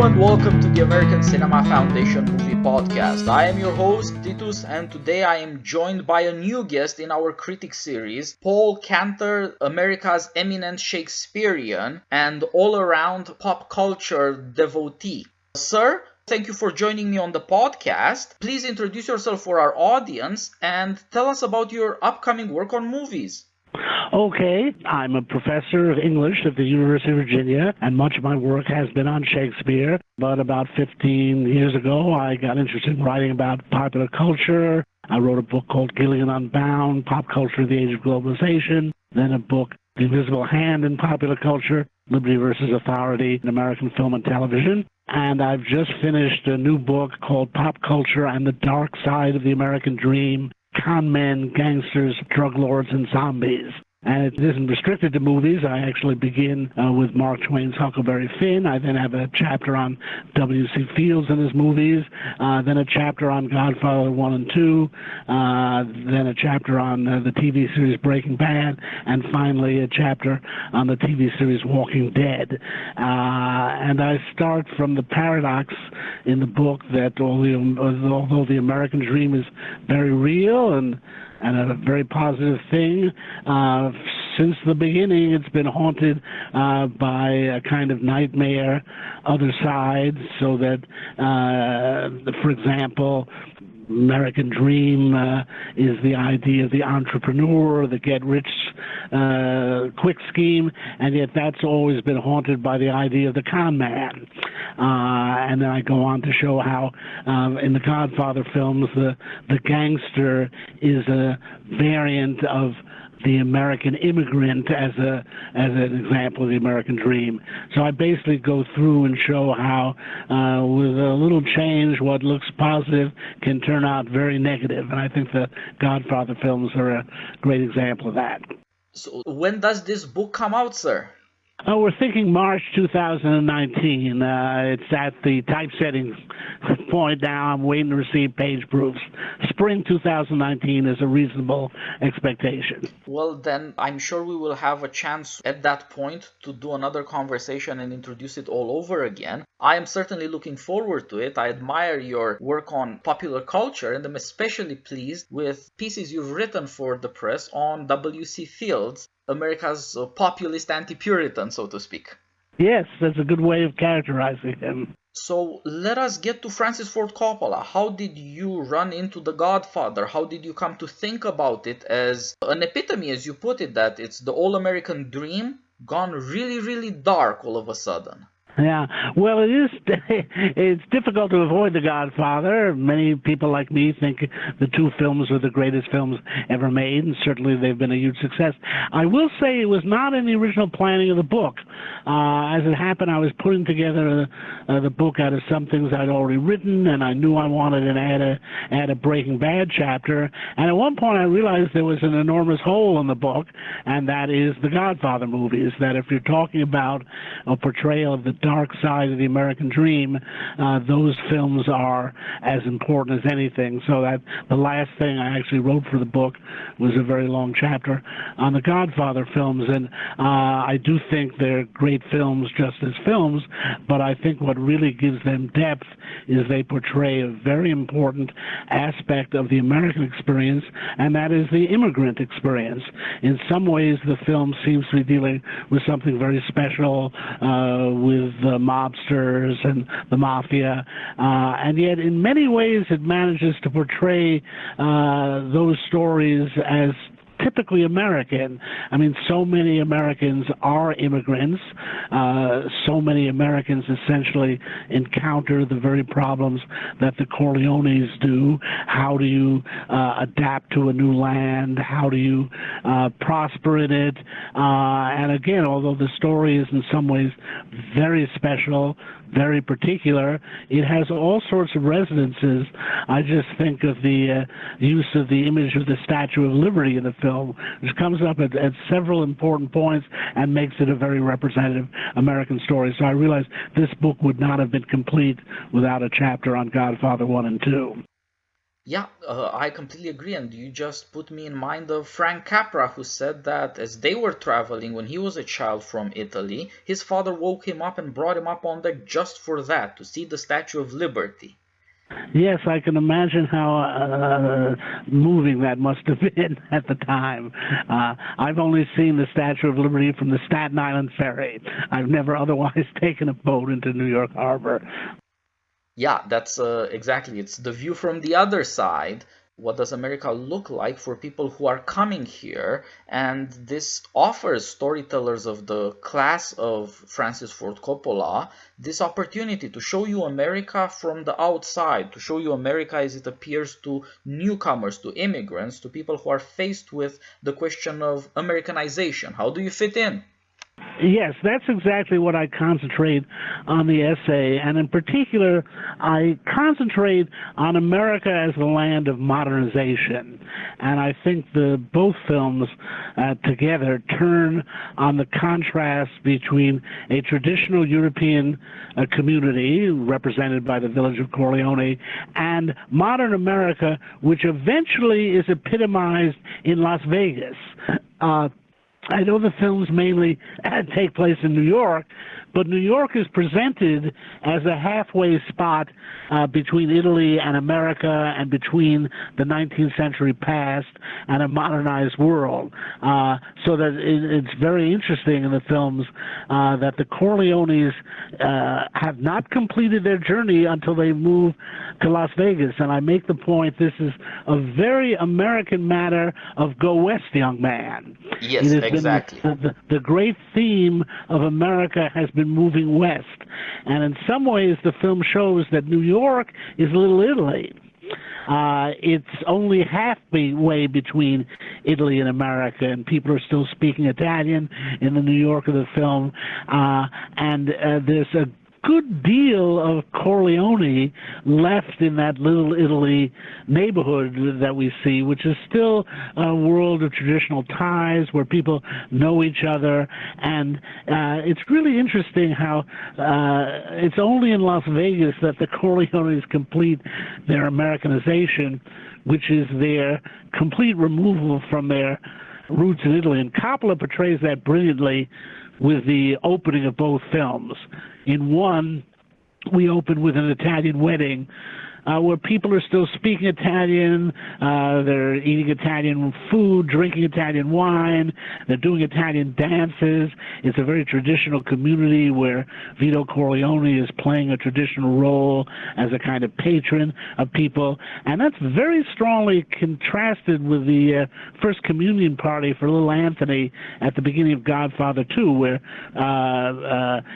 and welcome to the American Cinema Foundation Movie Podcast. I am your host, Titus, and today I am joined by a new guest in our Critic series, Paul Cantor, America's eminent Shakespearian and all-around pop culture devotee. Sir, thank you for joining me on the podcast. Please introduce yourself for our audience and tell us about your upcoming work on movies. Okay, I'm a professor of English at the University of Virginia, and much of my work has been on Shakespeare. But about 15 years ago, I got interested in writing about popular culture. I wrote a book called Gilligan Unbound, Pop Culture in the Age of Globalization, then a book, The Invisible Hand in Popular Culture, Liberty versus Authority in American Film and Television. And I've just finished a new book called Pop Culture and the Dark Side of the American Dream, Con Men, Gangsters, Drug Lords, and Zombies. And it isn't restricted to movies. I actually begin with Mark Twain's Huckleberry Finn. I then have a chapter on W.C. Fields and his movies, then a chapter on Godfather 1 and 2, then a chapter on the TV series Breaking Bad, and finally a chapter on the TV series Walking Dead. And I start from the paradox in the book that although the American dream is very real and a very positive thing, since the beginning it's been haunted by a kind of nightmare other side, so that, for example, American dream is the idea of the entrepreneur, the get-rich-quick scheme, and yet that's always been haunted by the idea of the con man. And then I go on to show how in the Godfather films, the gangster is a variant of the American immigrant as an example of the American dream. So I basically go through and show how with a little change, what looks positive can turn out very negative. And I think the Godfather films are a great example of that. So when does this book come out, sir? Oh, we're thinking March 2019. It's at the typesetting point now. I'm waiting to receive page proofs. Spring 2019 is a reasonable expectation. Well, then I'm sure we will have a chance at that point to do another conversation and introduce it all over again. I am certainly looking forward to it. I admire your work on popular culture, and I'm especially pleased with pieces you've written for the press on W.C. Fields, America's populist anti-Puritan, so to speak. Yes, that's a good way of characterizing him. So let us get to Francis Ford Coppola. How did you run into The Godfather? How did you come to think about it as an epitome, as you put it, that it's the all-American dream gone really, really dark all of a sudden? Yeah, well, it's difficult to avoid The Godfather. Many people like me think the two films are the greatest films ever made, and certainly they've been a huge success. I will say it was not in the original planning of the book. As it happened, I was putting together the book out of some things I'd already written, and I knew I wanted to add a Breaking Bad chapter. And at one point I realized there was an enormous hole in the book, and that is the Godfather movies, that if you're talking about a portrayal of the dark side of the American dream, those films are as important as anything. So that the last thing I actually wrote for the book was a very long chapter on the Godfather films, and I do think they're great films just as films, but I think what really gives them depth is they portray a very important aspect of the American experience, and that is the immigrant experience. In some ways, the film seems to be dealing with something very special with the mobsters and the mafia, and yet in many ways it manages to portray those stories as typically American. I mean, so many Americans are immigrants. So many Americans essentially encounter the very problems that the Corleones do. How do you adapt to a new land? How do you prosper in it? And again, although the story is in some ways very special, very particular, it has all sorts of resonances. I just think of the use of the image of the Statue of Liberty in the film, which comes up at several important points and makes it a very representative American story. So I realized this book would not have been complete without a chapter on Godfather 1 and 2. Yeah, I completely agree. And you just put me in mind of Frank Capra, who said that as they were traveling when he was a child from Italy, his father woke him up and brought him up on deck just for that, to see the Statue of Liberty. Yes, I can imagine how moving that must have been at the time. I've only seen the Statue of Liberty from the Staten Island ferry. I've never otherwise taken a boat into New York Harbor. Yeah, that's exactly. It's the view from the other side. What does America look like for people who are coming here? And this offers storytellers of the class of Francis Ford Coppola this opportunity to show you America from the outside, to show you America as it appears to newcomers, to immigrants, to people who are faced with the question of Americanization. How do you fit in? Yes, that's exactly what I concentrate on the essay, and in particular, I concentrate on America as the land of modernization. And I think both films together turn on the contrast between a traditional European community, represented by the village of Corleone, and modern America, which eventually is epitomized in Las Vegas. I know the films mainly take place in New York, but New York is presented as a halfway spot between Italy and America and between the 19th century past and a modernized world. So that it's very interesting in the films that the Corleones have not completed their journey until they move to Las Vegas. And I make the point this is a very American matter of go west, young man. Yes, exactly. The great theme of America has been moving west. And in some ways, the film shows that New York is Little Italy. It's only halfway between Italy and America, and people are still speaking Italian in the New York of the film. And there's a good deal of Corleone left in that Little Italy neighborhood that we see, which is still a world of traditional ties where people know each other. And it's really interesting how it's only in Las Vegas that the Corleones complete their Americanization, which is their complete removal from their roots in Italy. And Coppola portrays that brilliantly with the opening of both films. In one, we open with an Italian wedding where people are still speaking Italian, they're eating Italian food, drinking Italian wine, they're doing Italian dances. It's a very traditional community where Vito Corleone is playing a traditional role as a kind of patron of people, and that's very strongly contrasted with the First Communion party for little Anthony at the beginning of Godfather 2, where,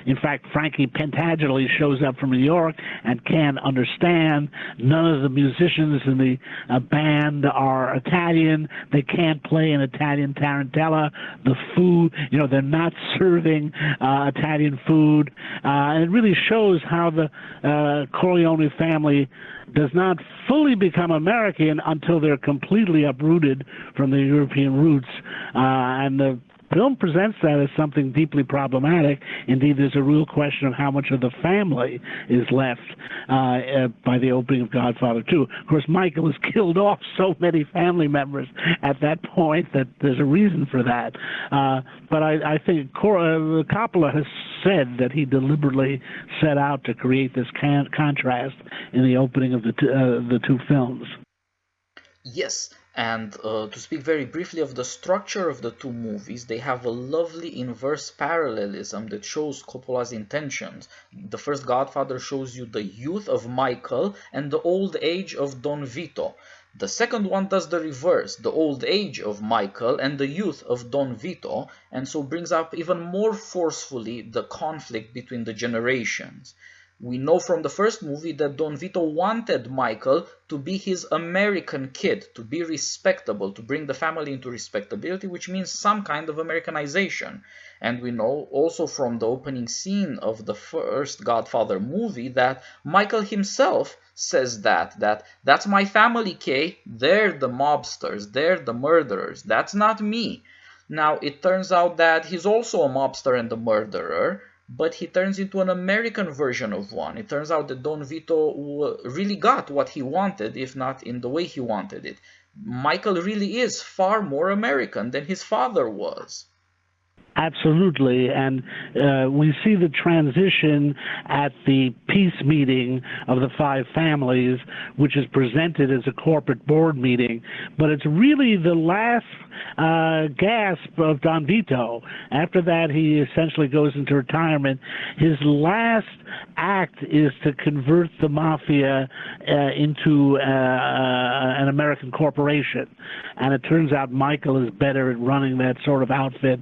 in fact, Frankie Pentageli shows up from New York and can't understand. None of the musicians in the band are Italian. They can't play an Italian tarantella. The food, they're not serving Italian food. And it really shows how the Corleone family does not fully become American until they're completely uprooted from their European roots. And the film presents that as something deeply problematic. Indeed, there's a real question of how much of the family is left by the opening of Godfather 2. Of course, Michael has killed off so many family members at that point that there's a reason for that. But I think Coppola has said that he deliberately set out to create this contrast in the opening of the two films. Yes, and to speak very briefly of the structure of the two movies, they have a lovely inverse parallelism that shows Coppola's intentions. The first Godfather shows you the youth of Michael and the old age of Don Vito. The second one does the reverse, the old age of Michael and the youth of Don Vito, and so brings up even more forcefully the conflict between the generations. We know from the first movie that Don Vito wanted Michael to be his American kid, to be respectable, to bring the family into respectability, which means some kind of Americanization. And we know also from the opening scene of the first Godfather movie that Michael himself says that's my family, Kay. They're the mobsters, they're the murderers, that's not me. Now, it turns out that he's also a mobster and a murderer, but he turns into an American version of one. It turns out that Don Vito really got what he wanted, if not in the way he wanted it. Michael really is far more American than his father was. Absolutely, and we see the transition at the peace meeting of the five families, which is presented as a corporate board meeting, but it's really the last gasp of Don Vito. After that, he essentially goes into retirement. His last act is to convert the mafia into an American corporation, and it turns out Michael is better at running that sort of outfit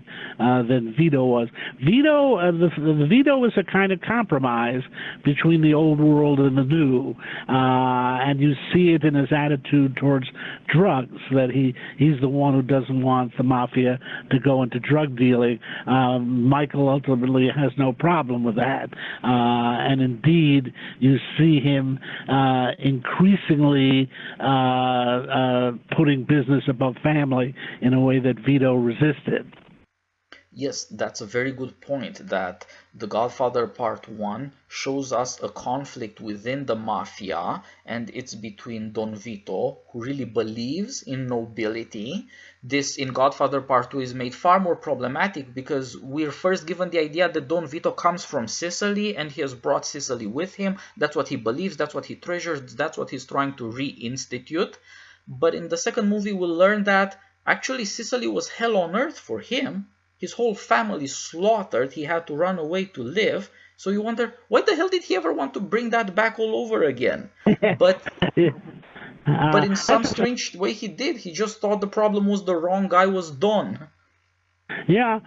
than Vito was. Vito was a kind of compromise between the old world and the new, and you see it in his attitude towards drugs, that he's the one who doesn't want the mafia to go into drug dealing. Michael ultimately has no problem with that, and indeed you see him increasingly putting business above family in a way that Vito resisted. Yes, that's a very good point, that The Godfather Part 1 shows us a conflict within the mafia, and it's between Don Vito, who really believes in nobility. This, in Godfather Part 2, is made far more problematic because we're first given the idea that Don Vito comes from Sicily and he has brought Sicily with him. That's what he believes, that's what he treasures, that's what he's trying to reinstitute. But in the second movie, we'll learn that actually Sicily was hell on earth for him. His whole family slaughtered, he had to run away to live. So you wonder, why the hell did he ever want to bring that back all over again? But in some strange way he did. He just thought the problem was the wrong guy was Don. Yeah,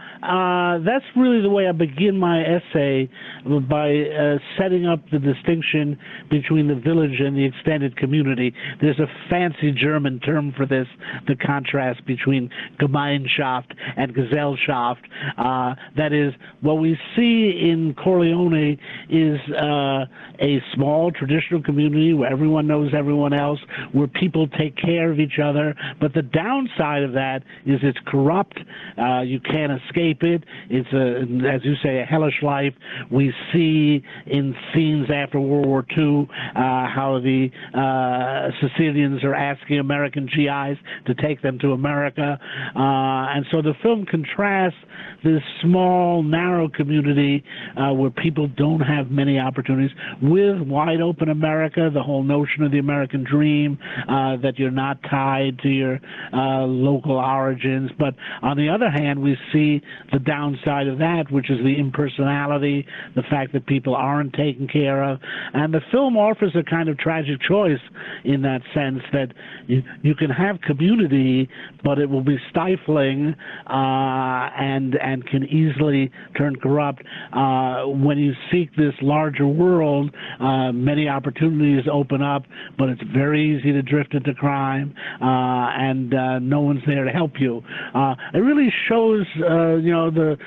that's really the way I begin my essay, by setting up the distinction between the village and the extended community. There's a fancy German term for this, the contrast between Gemeinschaft and Gesellschaft. That is, what we see in Corleone is a small traditional community where everyone knows everyone else, where people take care of each other, but the downside of that is it's corrupt. You can't escape it. It's as you say, a hellish life. We see in scenes after World War II how the Sicilians are asking American GIs to take them to America, and so the film contrasts this small, narrow community where people don't have many opportunities with wide open America, the whole notion of the American dream, that you're not tied to your local origins. But on the other hand, we see the downside of that, which is the impersonality, the fact that people aren't taken care of. And the film offers a kind of tragic choice in that sense, that you can have community, but it will be stifling and can easily turn corrupt. When you seek this larger world, many opportunities open up, but it's very easy to drift into crime, and no one's there to help you. It really shows, the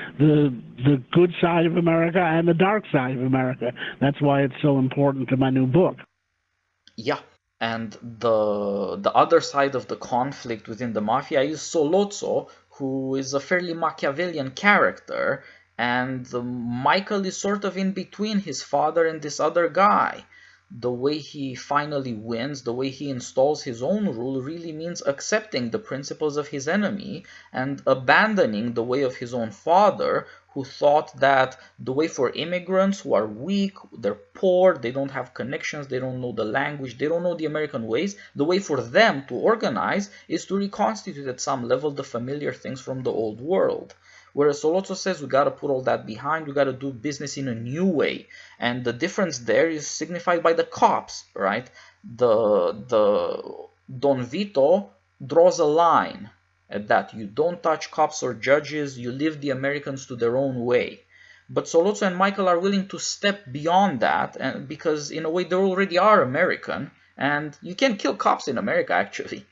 good side of America and the dark side of America. That's why it's so important to my new book. Yeah, and the other side of the conflict within the mafia is Solozzo, who is a fairly Machiavellian character, and Michael is sort of in between his father and this other guy. The way he finally wins, the way he installs his own rule, really means accepting the principles of his enemy and abandoning the way of his own father, who thought that the way for immigrants who are weak, they're poor, they don't have connections, they don't know the language, they don't know the American ways, the way for them to organize is to reconstitute at some level the familiar things from the old world. Whereas Solozzo says we gotta put all that behind, we gotta do business in a new way. And the difference there is signified by the cops, right? The Don Vito draws a line at that. You don't touch cops or judges, you leave the Americans to their own way. But Solozzo and Michael are willing to step beyond that, and because in a way they already are American, and you can't kill cops in America, actually.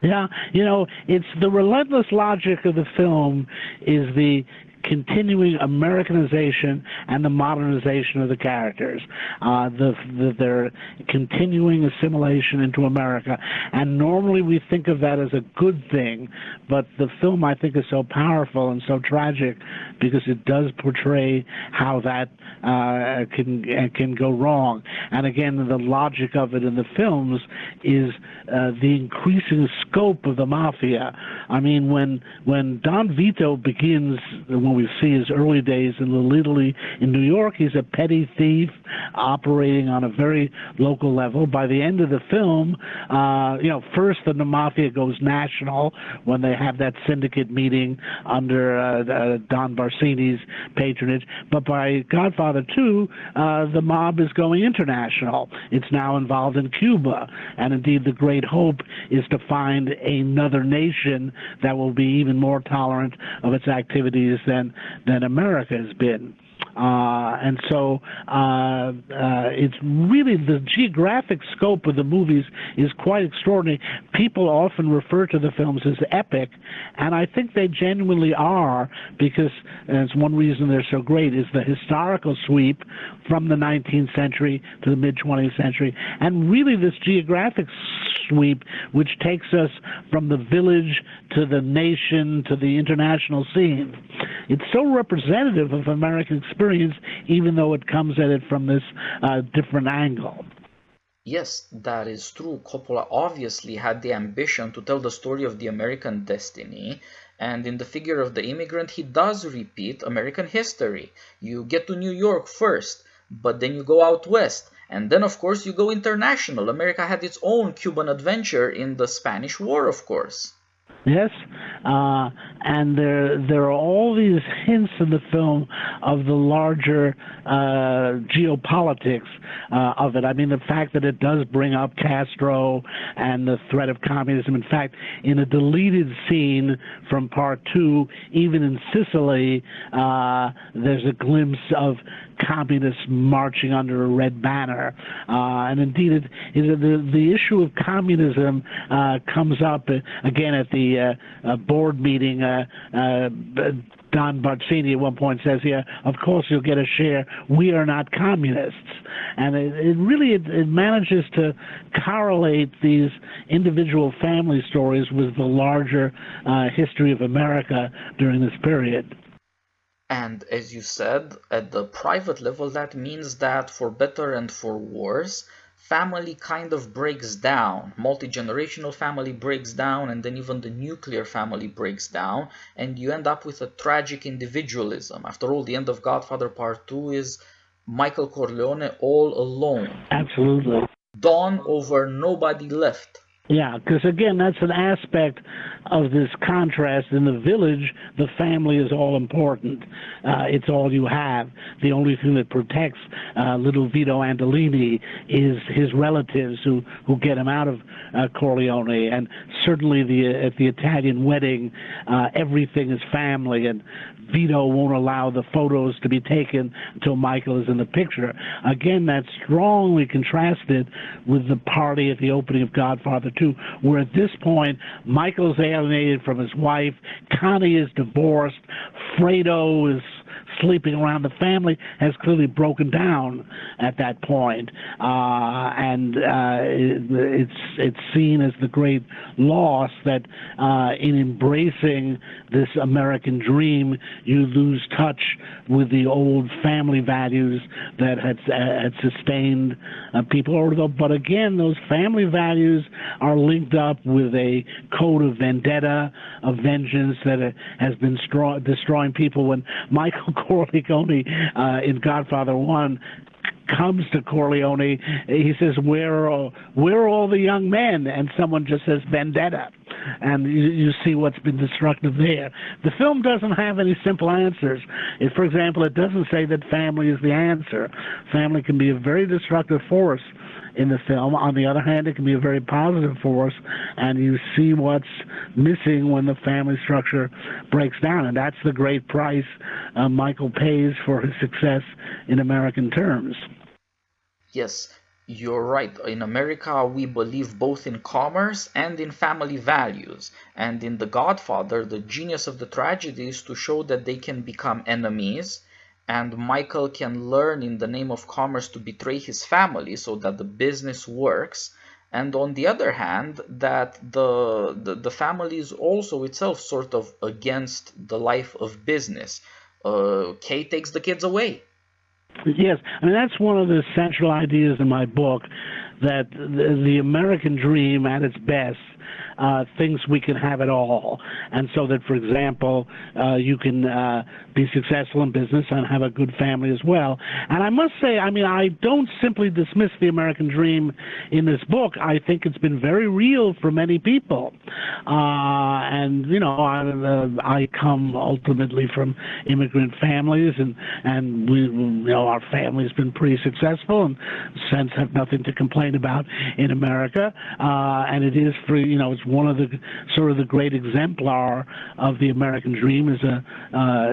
Yeah, it's the relentless logic of the film is the continuing Americanization and the modernization of the characters. Their continuing assimilation into America. And normally we think of that as a good thing, but the film, I think, is so powerful and so tragic because it does portray how that can go wrong. And again, the logic of it in the films is the increasing scope of the mafia. I mean, when Don Vito begins, when we see his early days in Little Italy in New York, he's a petty thief operating on a very local level. By the end of the film, first the mafia goes national when they have that syndicate meeting under Don Barsini's patronage. But by Godfather 2, the mob is going international. It's now involved in Cuba. And indeed, the great hope is to find another nation that will be even more tolerant of its activities than America has been. And so it's really, the geographic scope of the movies is quite extraordinary. People often refer to the films as epic, and I think they genuinely are, because it's one reason they're so great is the historical sweep from the 19th century to the mid-20th century, and really this geographic sweep which takes us from the village to the nation to the international scene. It's so representative of American experience, even though it comes at it from this different angle. Yes, that is true. Coppola obviously had the ambition to tell the story of the American destiny, and in the figure of the immigrant, he does repeat American history. You get to New York first, but then you go out west, and then of course you go international. America had its own Cuban adventure in the Spanish War, of course. Yes, and there are all these hints in the film of the larger geopolitics of it. I mean, the fact that it does bring up Castro and the threat of communism. In fact, in a deleted scene from Part 2, even in Sicily, there's a glimpse of communists marching under a red banner. And indeed, the issue of communism comes up again at the board meeting. Don Barsini at one point says, "Yeah, of course you'll get a share. We are not communists." And it really manages to correlate these individual family stories with the larger history of America during this period. And as you said, at the private level, that means that for better and for worse, family kind of breaks down. Multi-generational family breaks down, and then even the nuclear family breaks down, and you end up with a tragic individualism. After all, the end of Godfather Part 2 is Michael Corleone all alone. Absolutely. Don over nobody left. Yeah, because again, that's an aspect of this contrast. In the village, the family is all important. It's all you have. The only thing that protects little Vito Andolini is his relatives who get him out of Corleone. And certainly at the Italian wedding, everything is family, and Vito won't allow the photos to be taken until Michael is in the picture. Again, that's strongly contrasted with the party at the opening of Godfather 2, where at this point, Michael's alienated from his wife, Connie is divorced, Fredo is sleeping around. The family has clearly broken down at that point, and it's seen as the great loss that in embracing this American dream, you lose touch with the old family values that had sustained people. But again, those family values are linked up with a code of vendetta, of vengeance that has been destroying people. When Michael Corleone in Godfather 1 comes to Corleone, he says, where are all the young men? And someone just says vendetta. And you see what's been destructive there. The film doesn't have any simple answers. For example, it doesn't say that family is the answer. Family can be a very destructive force in the film. On the other hand, it can be a very positive force, and you see what's missing when the family structure breaks down. And that's the great price Michael pays for his success in American terms. Yes. You're right. In America, we believe both in commerce and in family values. And in The Godfather, the genius of the tragedy is to show that they can become enemies, and Michael can learn in the name of commerce to betray his family so that the business works. And on the other hand, that the family is also itself sort of against the life of business. Kay takes the kids away. Yes, I mean that's one of the central ideas in my book, that the American dream at its best thinks we can have it all, and so that, for example, you can be successful in business and have a good family as well. And I must say, I mean, I don't simply dismiss the American dream in this book. I think it's been very real for many people, and you know, I come ultimately from immigrant families, and we, you know, our family's been pretty successful, and since have nothing to complain about in America. And it is for, you know, it's one of the sort of the great exemplar of the American dream is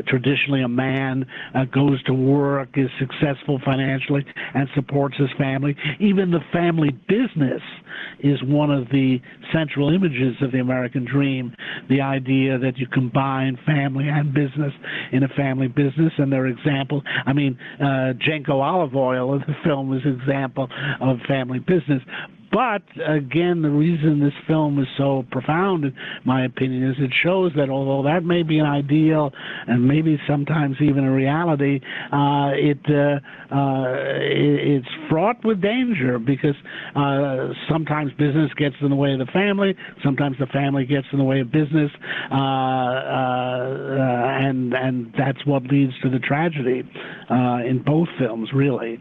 traditionally a man goes to work, is successful financially, and supports his family. Even the family business is one of the central images of the American dream, the idea that you combine family and business in a family business. And there are examples, I mean, Jenko Olive Oil in the film is an example of family business. But again, the reason this film is so profound, in my opinion, is it shows that although that may be an ideal and maybe sometimes even a reality, it's fraught with danger, because sometimes business gets in the way of the family, sometimes the family gets in the way of business, and that's what leads to the tragedy in both films, really.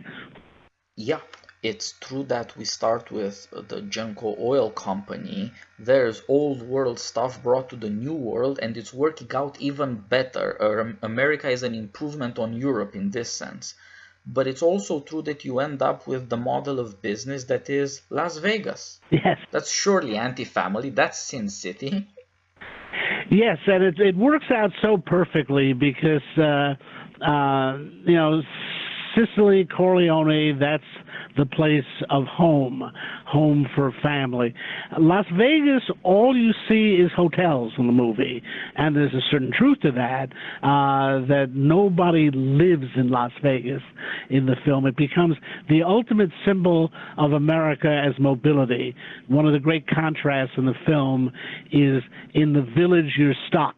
Yeah. It's true that we start with the Genco Oil Company. There's old world stuff brought to the new world, and it's working out even better. America is an improvement on Europe in this sense. But it's also true that you end up with the model of business that is Las Vegas. Yes. That's surely anti-family. That's Sin City. Yes, and it works out so perfectly because, you know, Sicily, Corleone, that's the place of home for family. Las Vegas, all you see is hotels in the movie, and there's a certain truth to that, that nobody lives in Las Vegas in the film. It becomes the ultimate symbol of America as mobility. One of the great contrasts in the film is in the village you're stuck.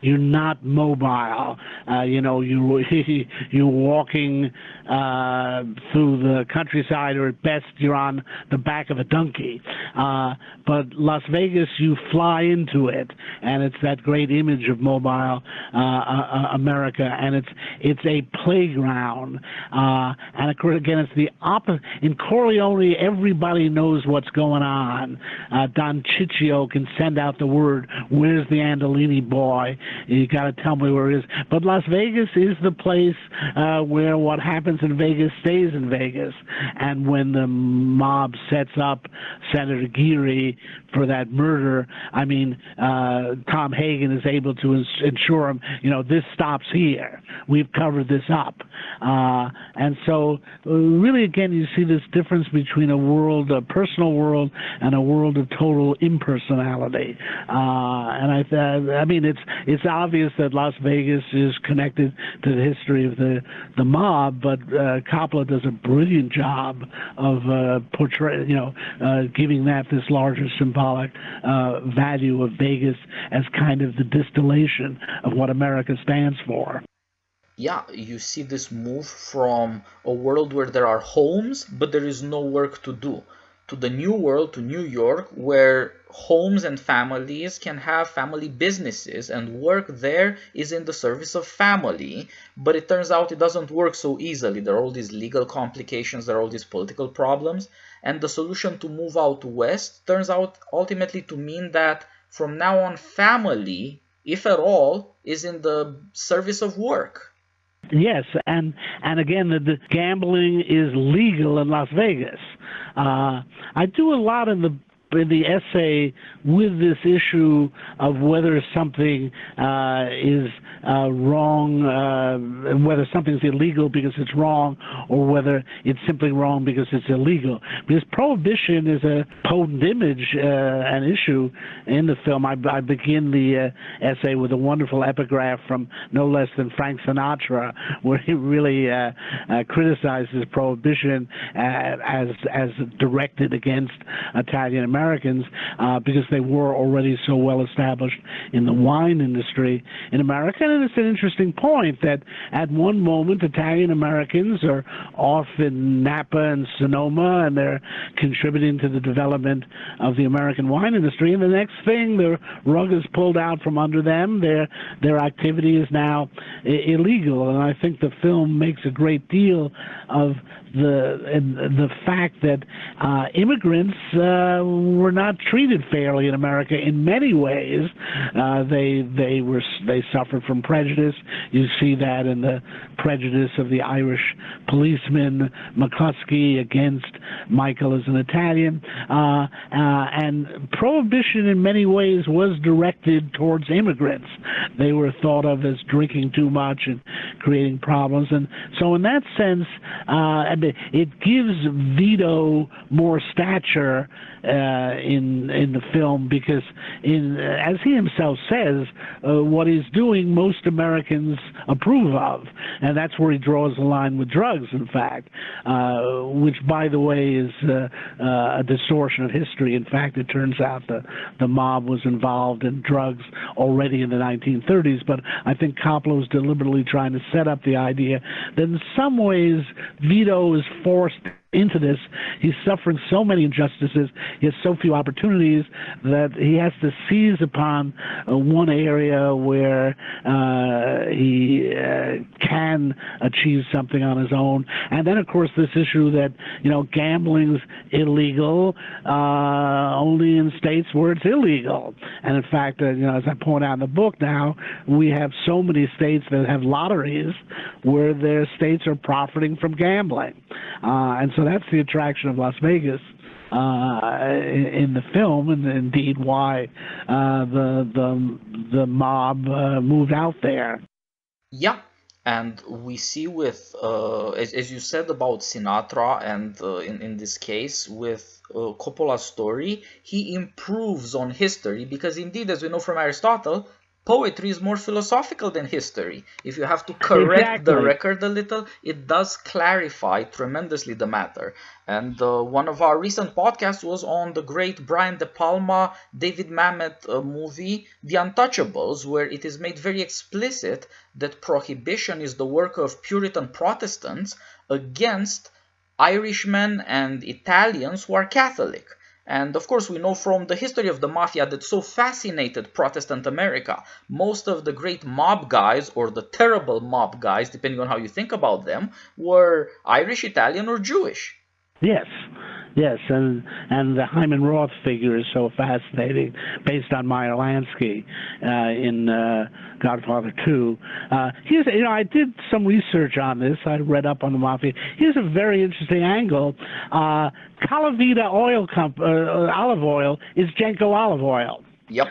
You're not mobile. You know, you're walking through the countryside, or at best you're on the back of a donkey. But Las Vegas, you fly into it, and it's that great image of mobile America, and it's a playground. And again, it's the opposite. In Corleone, everybody knows what's going on. Don Ciccio can send out the word, "Where's the Andolini boy? You got to tell me where it is." But Las Vegas is the place where what happens in Vegas stays in Vegas. And when the mob sets up Senator Geary for that murder, I mean, Tom Hagen is able to ensure him, you know, this stops here. We've covered this up. And so really, again, you see this difference between a personal world, and a world of total impersonality. And I mean, it's obvious that Las Vegas is connected to the history of the mob, but Coppola does a brilliant job of portraying, you know, giving that this larger symbolic value of Vegas as kind of the distillation of what America stands for. Yeah, you see this move from a world where there are homes, but there is no work to do, to the new world, to New York, where homes and families can have family businesses, and work there is in the service of family. But it turns out it doesn't work so easily. There are all these legal complications, there are all these political problems, and the solution to move out west turns out ultimately to mean that from now on, family, if at all, is in the service of work. Yes, and again, the gambling is legal in Las Vegas. I do a lot in the in the essay with this issue of whether something is wrong, whether something's illegal because it's wrong, or whether it's simply wrong because it's illegal. Because prohibition is a potent image, an issue in the film. I begin the essay with a wonderful epigraph from no less than Frank Sinatra, where he really criticizes prohibition as directed against Italian Americans because they were already so well established in the wine industry in America. And it's an interesting point that at one moment Italian Americans are off in Napa and Sonoma, and they're contributing to the development of the American wine industry, and the next thing the rug is pulled out from under them. Their activity is now illegal, and I think the film makes a great deal of the fact that immigrants were not treated fairly in America in many ways. They suffered from prejudice. You see that in the prejudice of the Irish policeman McCluskey against Michael as an Italian, and prohibition in many ways was directed towards immigrants. They were thought of as drinking too much and creating problems, and so in that sense, it gives Vito more stature in the film, because as he himself says, what he's doing most Americans approve of, and that's where he draws the line with drugs, in fact, which, by the way, is a distortion of history. In fact, it turns out the mob was involved in drugs already in the 1930s, but I think Coppola was deliberately trying to set up the idea that in some ways Vito is forced into this. He's suffering so many injustices, he has so few opportunities, that he has to seize upon one area where he can achieve something on his own. And then, of course, this issue that, gambling's illegal only in states where it's illegal. And in fact, as I point out in the book now, we have so many states that have lotteries where their states are profiting from gambling. And so that's the attraction of Las Vegas in the film, and indeed why the mob moved out there. Yeah, and we see with, as you said about Sinatra, and in this case with Coppola's story, he improves on history, because indeed, as we know from Aristotle, poetry is more philosophical than history. If you have to correct the record a little, it does clarify tremendously the matter. And one of our recent podcasts was on the great Brian De Palma, David Mamet movie, The Untouchables, where it is made very explicit that prohibition is the work of Puritan Protestants against Irishmen and Italians who are Catholic. And of course, we know from the history of the mafia that so fascinated Protestant America. Most of the great mob guys, or the terrible mob guys, depending on how you think about them, were Irish, Italian, or Jewish. Yes, and the Hyman Roth figure is so fascinating, based on Meyer Lansky in Godfather 2. I did some research on this. I read up on the mafia. Here's a very interesting angle. Calavita olive oil is Genco olive oil. Yep.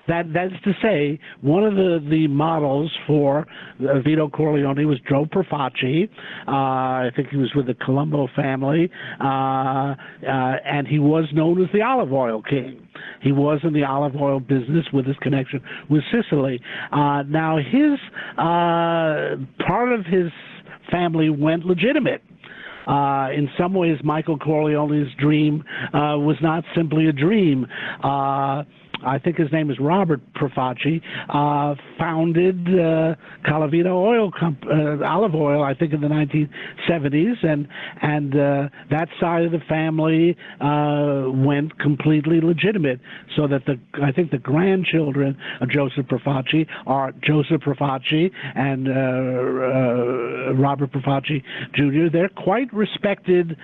That's to say, one of the models for Vito Corleone was Joe Profaci. I think he was with the Colombo family, and he was known as the olive oil king. He was in the olive oil business with his connection with Sicily. Now, his part of his family went legitimate. In some ways, Michael Corleone's dream was not simply a dream. I think his name is Robert Profaci, founded Calavita olive oil, I think in the 1970s, and that side of the family went completely legitimate, so that I think the grandchildren of Joseph Profaci are Joseph Profaci and Robert Profaci Jr. They're quite respected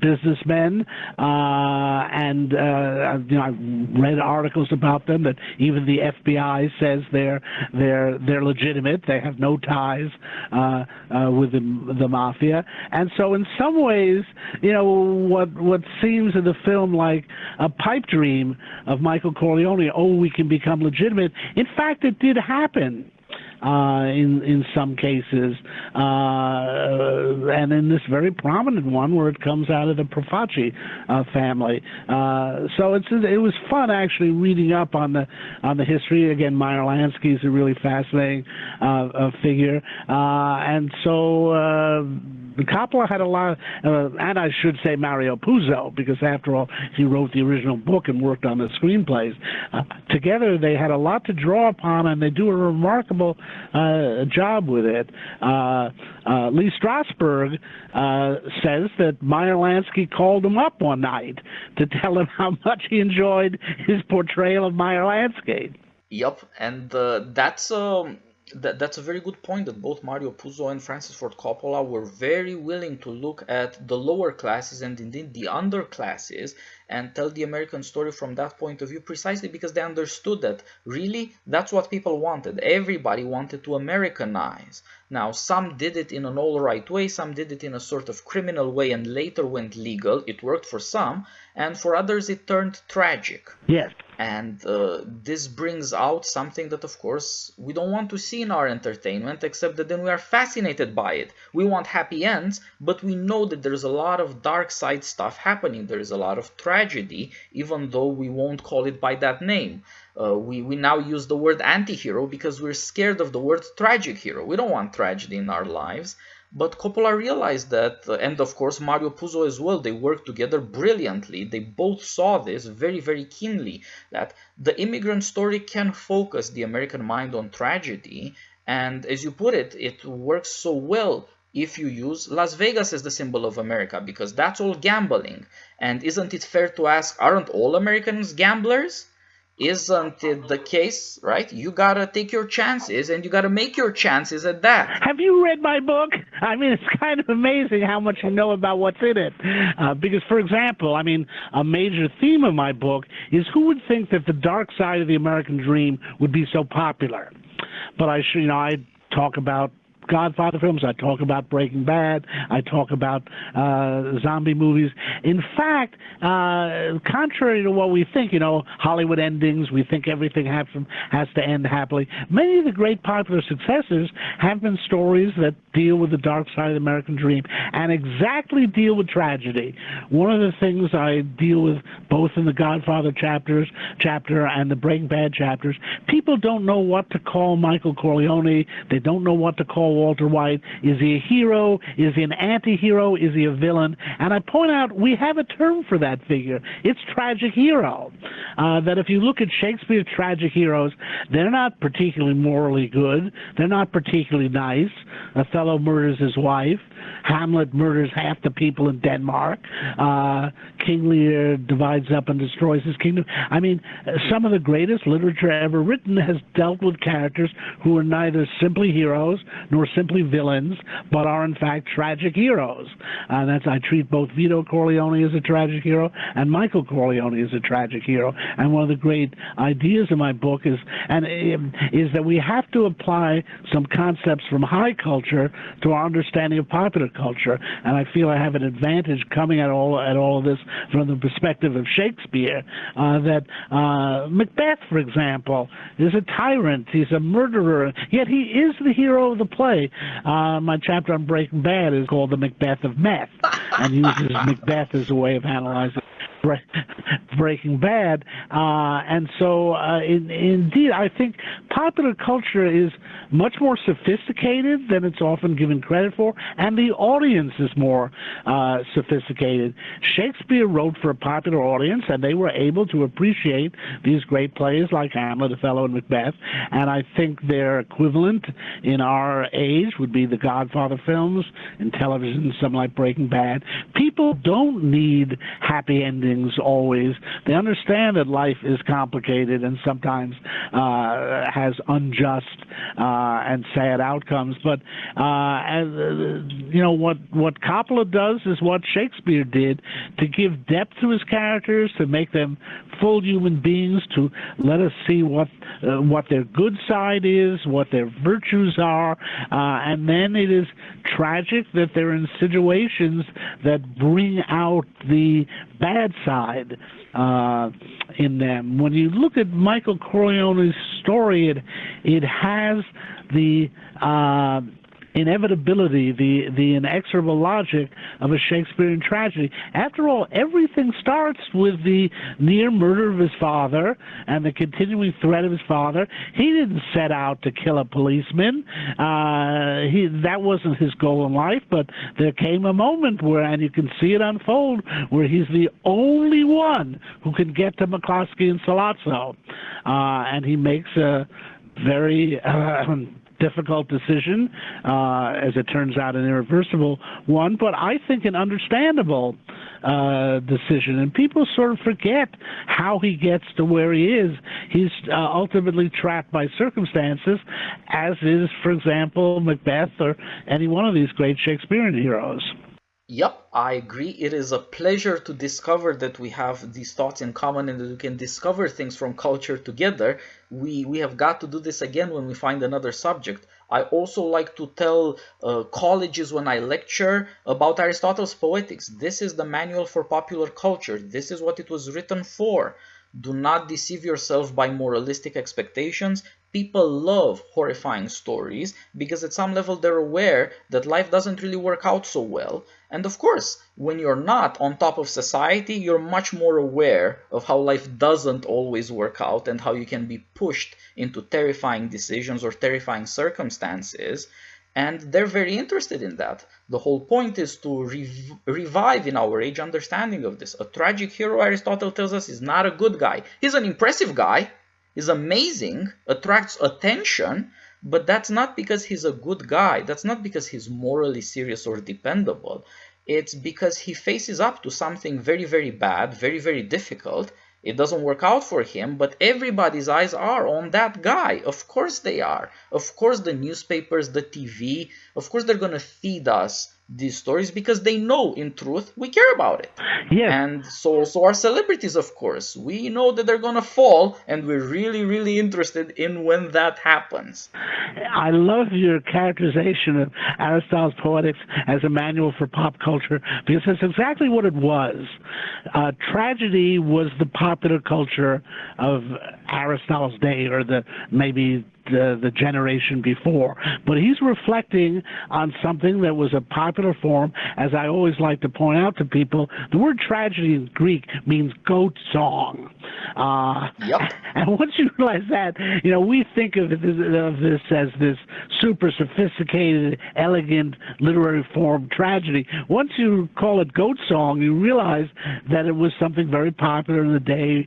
businessmen, and I read articles about them that even the FBI says they're legitimate. They have no ties with the mafia. And so in some ways, what seems in the film like a pipe dream of Michael Corleone, we can become legitimate. In fact, it did happen. In some cases, and in this very prominent one where it comes out of the Profaci family. So it was fun actually reading up on the history. Again, Meyer Lansky is a really fascinating figure, and so. Coppola had a lot, and I should say Mario Puzo, because after all, he wrote the original book and worked on the screenplays. Together, they had a lot to draw upon, and they do a remarkable job with it. Lee Strasberg says that Meyer Lansky called him up one night to tell him how much he enjoyed his portrayal of Meyer Lansky. Yep, and that's a very good point, that both Mario Puzo and Francis Ford Coppola were very willing to look at the lower classes and indeed the underclasses and tell the American story from that point of view, precisely because they understood that really that's what people wanted. Everybody wanted to Americanize. Now, some did it in an all right way, some did it in a sort of criminal way and later went legal. It worked for some, and for others it turned tragic. Yes. And this brings out something that, of course, we don't want to see in our entertainment, except that then we are fascinated by it. We want happy ends, but we know that there's a lot of dark side stuff happening. There is a lot of tragedy, even though we won't call it by that name. We now use the word anti-hero because we're scared of the word tragic hero. We don't want tragedy in our lives. But Coppola realized that, and of course Mario Puzo as well, they worked together brilliantly. They both saw this very, very keenly, that the immigrant story can focus the American mind on tragedy. And as you put it, it works so well if you use Las Vegas as the symbol of America, because that's all gambling. And isn't it fair to ask, aren't all Americans gamblers? Isn't it the case, right? You gotta take your chances, and you gotta make your chances at that. Have you read my book? I mean, it's kind of amazing how much you know about what's in it. Because, for example, I mean, a major theme of my book is who would think that the dark side of the American dream would be so popular? But I talk about Godfather films, I talk about Breaking Bad, I talk about zombie movies. In fact, contrary to what we think, Hollywood endings, we think everything has to end happily. Many of the great popular successes have been stories that deal with the dark side of the American dream and exactly deal with tragedy. One of the things I deal with both in the Godfather chapter and the Breaking Bad chapters, people don't know what to call Michael Corleone. They don't know what to call Walter White. Is he a hero? Is he an anti-hero? Is he a villain? And I point out we have a term for that figure. It's tragic hero. That if you look at Shakespeare's tragic heroes, they're not particularly morally good. They're not particularly nice. Othello murders his wife. Hamlet murders half the people in Denmark. King Lear divides up and destroys his kingdom. I mean, some of the greatest literature ever written has dealt with characters who are neither simply heroes nor simply villains, but are in fact tragic heroes. I treat both Vito Corleone as a tragic hero and Michael Corleone as a tragic hero. And one of the great ideas in my book is that we have to apply some concepts from high culture to our understanding of popular culture. And I feel I have an advantage coming at all of this from the perspective of Shakespeare. That Macbeth, for example, is a tyrant. He's a murderer. Yet he is the hero of the play. My chapter on Breaking Bad is called The Macbeth of Meth, and uses Macbeth as a way of analyzing Breaking Bad. And so, indeed, I think popular culture is much more sophisticated than it's often given credit for, and the audience is more sophisticated. Shakespeare wrote for a popular audience, and they were able to appreciate these great plays like Hamlet, Othello, and Macbeth, and I think their equivalent in our age would be the Godfather films, in television, some like Breaking Bad. People don't need happy endings beings always. They understand that life is complicated and sometimes has unjust and sad outcomes. But what Coppola does is what Shakespeare did, to give depth to his characters, to make them full human beings, to let us see what their good side is, what their virtues are, and then it is tragic that they're in situations that bring out the bad side in them. When you look at Michael Corleone's story, it has the inevitability, the inexorable logic of a Shakespearean tragedy. After all, everything starts with the near murder of his father and the continuing threat of his father. He didn't set out to kill a policeman. That wasn't his goal in life, but there came a moment where, and you can see it unfold, where he's the only one who can get to McCloskey and Sollozzo. And he makes a very difficult decision, as it turns out, an irreversible one, but I think an understandable decision. And people sort of forget how he gets to where he is. He's ultimately trapped by circumstances, as is, for example, Macbeth or any one of these great Shakespearean heroes. Yep, I agree. It is a pleasure to discover that we have these thoughts in common and that we can discover things from culture together. We have got to do this again when we find another subject. I also like to tell colleges when I lecture about Aristotle's Poetics. This is the manual for popular culture. This is what it was written for. Do not deceive yourself by moralistic expectations. People love horrifying stories because at some level they're aware that life doesn't really work out so well. And of course, when you're not on top of society, you're much more aware of how life doesn't always work out and how you can be pushed into terrifying decisions or terrifying circumstances. And they're very interested in that. The whole point is to revive in our age understanding of this. A tragic hero, Aristotle tells us, is not a good guy. He's an impressive guy. He's amazing, attracts attention, but that's not because he's a good guy. That's not because he's morally serious or dependable. It's because he faces up to something very, very bad, very, very difficult. It doesn't work out for him, but everybody's eyes are on that guy. Of course they are. Of course the newspapers, the TV, of course they're going to feed us these stories because they know, in truth, we care about it. Yeah. And so are celebrities, of course. We know that they're going to fall, and we're really, really interested in when that happens. I love your characterization of Aristotle's Poetics as a manual for pop culture, because that's exactly what it was. Tragedy was the popular culture of Aristotle's day, or maybe the generation before, but he's reflecting on something that was a popular form. As I always like to point out to people, the word tragedy in Greek means goat song. Yep. And once you realize that, we think of this as this super sophisticated, elegant literary form, tragedy. Once you call it goat song, you realize that it was something very popular in the day.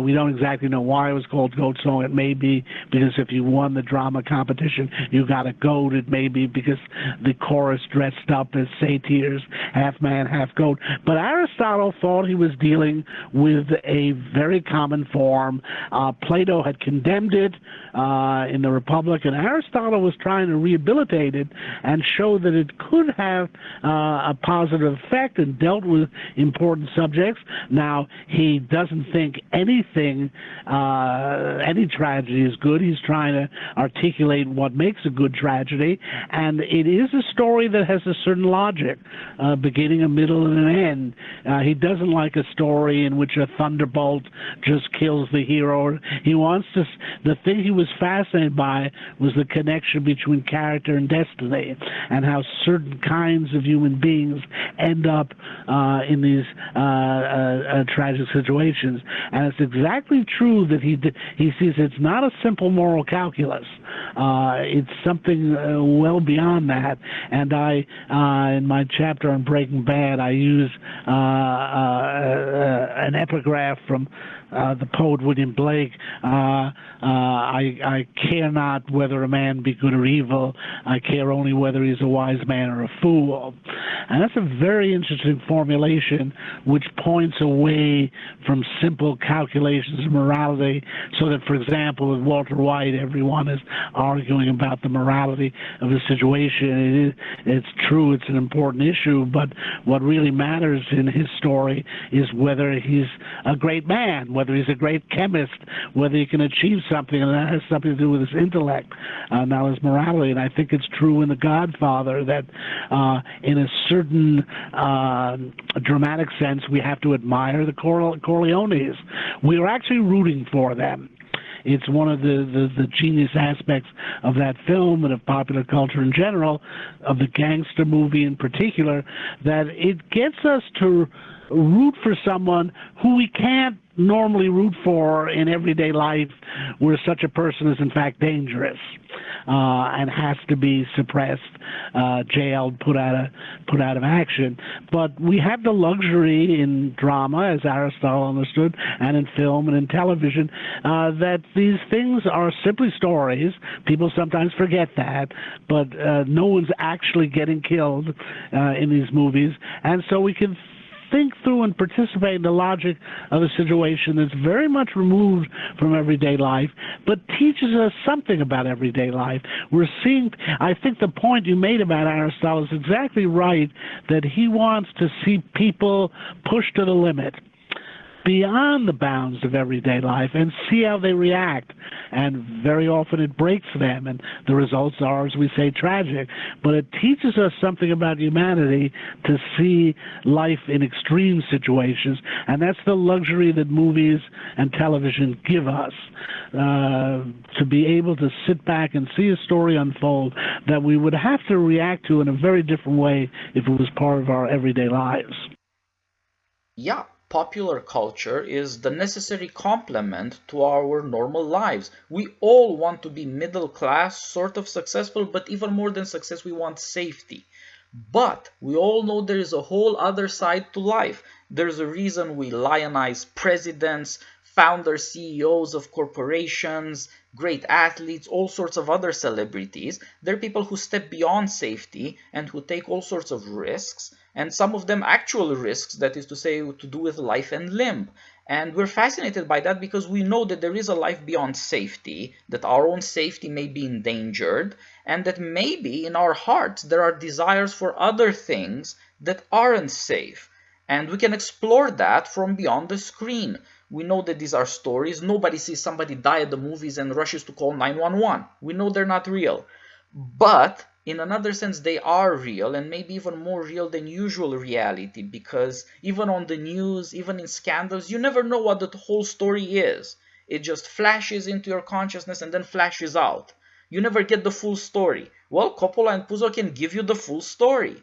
We don't exactly know why it was called goat song. It may be because if you won the drama competition, you got a goat. It may be because the chorus dressed up as satyrs, half man, half goat. But Aristotle thought he was dealing with a very common form. Plato had condemned it in the Republic, and Aristotle was trying to rehabilitate it and show that it could have a positive effect and dealt with important subjects. Now, he doesn't think any tragedy is good. He's trying to articulate what makes a good tragedy, and it is a story that has a certain logic, beginning, a middle, and an end. He doesn't like a story in which a thunderbolt just kills the hero. He wants to. The thing he was fascinated by was the connection between character and destiny, and how certain kinds of human beings end up in these tragic situations. And it's exactly true that he sees it's not a simple moral calculus. It's something well beyond that. And I, in my chapter on Breaking Bad, I use an epigraph from the poet William Blake, I care not whether a man be good or evil. I care only whether he's a wise man or a fool. And that's a very interesting formulation, which points away from simple calculations of morality, so that, for example, with Walter White, everyone is arguing about the morality of the situation. It's true, it's an important issue, but what really matters in his story is whether he's a great man, whether he's a great chemist, whether he can achieve something, and that has something to do with his intellect, not his morality. And I think it's true in The Godfather that in a certain dramatic sense, we have to admire the Corleones. We are actually rooting for them. It's one of the genius aspects of that film and of popular culture in general, of the gangster movie in particular, that it gets us to root for someone who we can't normally root for in everyday life, where such a person is in fact dangerous and has to be suppressed, jailed, put out of action. But we have the luxury in drama, as Aristotle understood, and in film and in television, that these things are simply stories. People sometimes forget that, but no one's actually getting killed in these movies, and so we can think through and participate in the logic of a situation that's very much removed from everyday life, but teaches us something about everyday life. We're seeing, I think the point you made about Aristotle is exactly right, that he wants to see people pushed to the limit, beyond the bounds of everyday life, and see how they react. And very often it breaks them, and the results are, as we say, tragic. But it teaches us something about humanity to see life in extreme situations, and that's the luxury that movies and television give us, to be able to sit back and see a story unfold that we would have to react to in a very different way if it was part of our everyday lives. Yeah. Popular culture is the necessary complement to our normal lives. We all want to be middle class, sort of successful, but even more than success, we want safety. But we all know there is a whole other side to life. There's a reason we lionize presidents, founders, CEOs of corporations, great athletes, all sorts of other celebrities. They're people who step beyond safety and who take all sorts of risks, and some of them actual risks, that is to say, to do with life and limb. And we're fascinated by that because we know that there is a life beyond safety, that our own safety may be endangered, and that maybe in our hearts there are desires for other things that aren't safe. And we can explore that from beyond the screen. We know that these are stories. Nobody sees somebody die at the movies and rushes to call 911. We know they're not real. But in another sense, they are real, and maybe even more real than usual reality, because even on the news, even in scandals, you never know what the whole story is. It just flashes into your consciousness and then flashes out. You never get the full story. Well, Coppola and Puzo can give you the full story.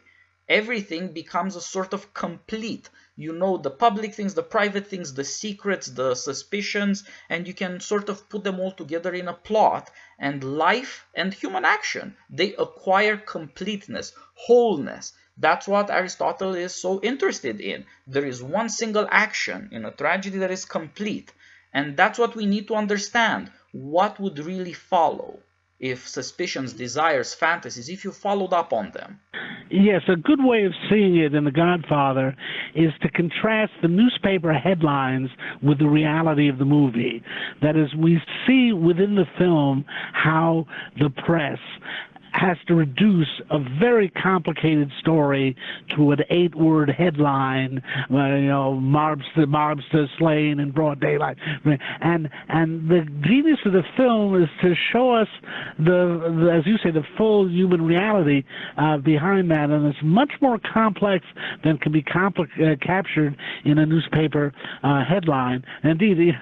Everything becomes a sort of complete. You know the public things, the private things, the secrets, the suspicions, and you can sort of put them all together in a plot. And life and human action, they acquire completeness, wholeness. That's what Aristotle is so interested in. There is one single action in a tragedy that is complete. And that's what we need to understand. What would really follow if suspicions, desires, fantasies, if you followed up on them? Yes, a good way of seeing it in The Godfather is to contrast the newspaper headlines with the reality of the movie. That is, we see within the film how the press has to reduce a very complicated story to an 8-word headline, mobster slain in broad daylight. And the genius of the film is to show us the as you say, the full human reality behind that, and it's much more complex than can be captured in a newspaper headline. Indeed,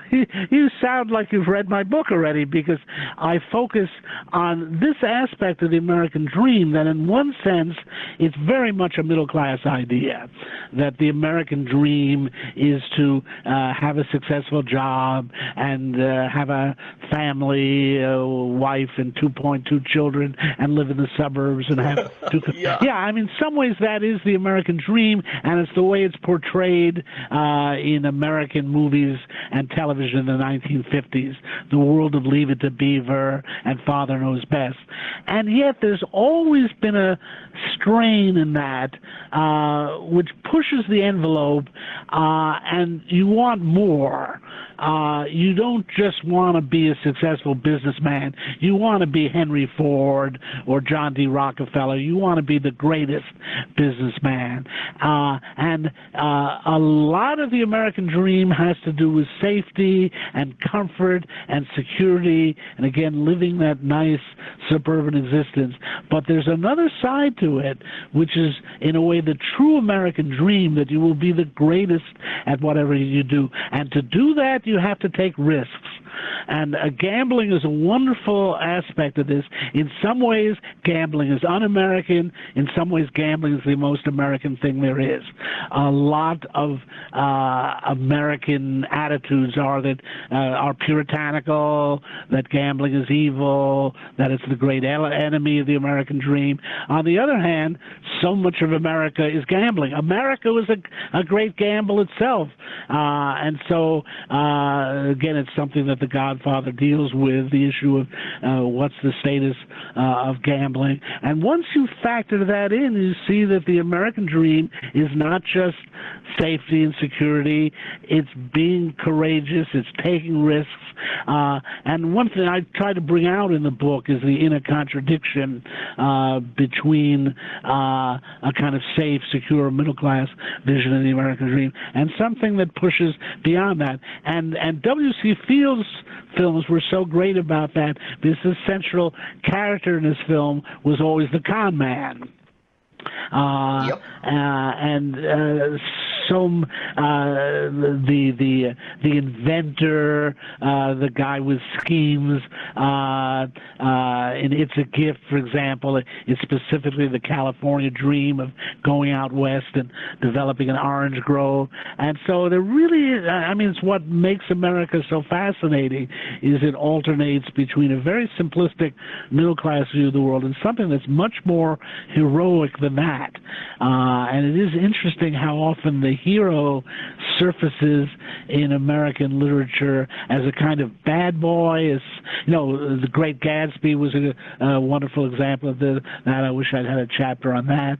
you sound like you've read my book already, because I focus on this aspect of the American dream, that in one sense it's very much a middle-class idea, that the American dream is to have a successful job and have a family, a wife and 2.2 children, and live in the suburbs and have two... Yeah, I mean, in some ways that is the American dream, and it's the way it's portrayed in American movies and television in the 1950s, the world of Leave It to Beaver and Father Knows Best. And yet there's always been a strain in that which pushes the envelope, and you want more. You don't just want to be a successful businessman. You want to be Henry Ford or John D. Rockefeller. You want to be the greatest businessman. And a lot of the American dream has to do with safety and comfort and security, and again, living that nice suburban existence. But there's another side to it, which is, in a way, the true American dream, that you will be the greatest at whatever you do. And to do that, you have to take risks. And gambling is a wonderful aspect of this. In some ways, gambling is un-American. In some ways, gambling is the most American thing there is. A lot of American attitudes are that are puritanical, that gambling is evil, that it's the great enemy of the American dream. On the other hand, so much of America is gambling. America was a great gamble itself. And so, again, it's something that the Godfather deals with, the issue of what's the status of gambling. And once you factor that in, you see that the American dream is not just safety and security, it's being courageous, it's taking risks. And one thing I try to bring out in the book is the inner contradiction between a kind of safe, secure, middle-class vision of the American dream and something that pushes beyond that. And W.C. Fields' films were so great about that, because the central character in his film was always the con man. Yep. The inventor, the guy with schemes. In It's a Gift, for example, it's specifically the California dream of going out west and developing an orange grove. And so there really is, I mean, it's what makes America so fascinating, is it alternates between a very simplistic middle-class view of the world and something that's much more heroic than that. And it is interesting how often the hero surfaces in American literature as a kind of bad boy. As you know, The Great Gatsby was a wonderful example of that. I wish I'd had a chapter on that.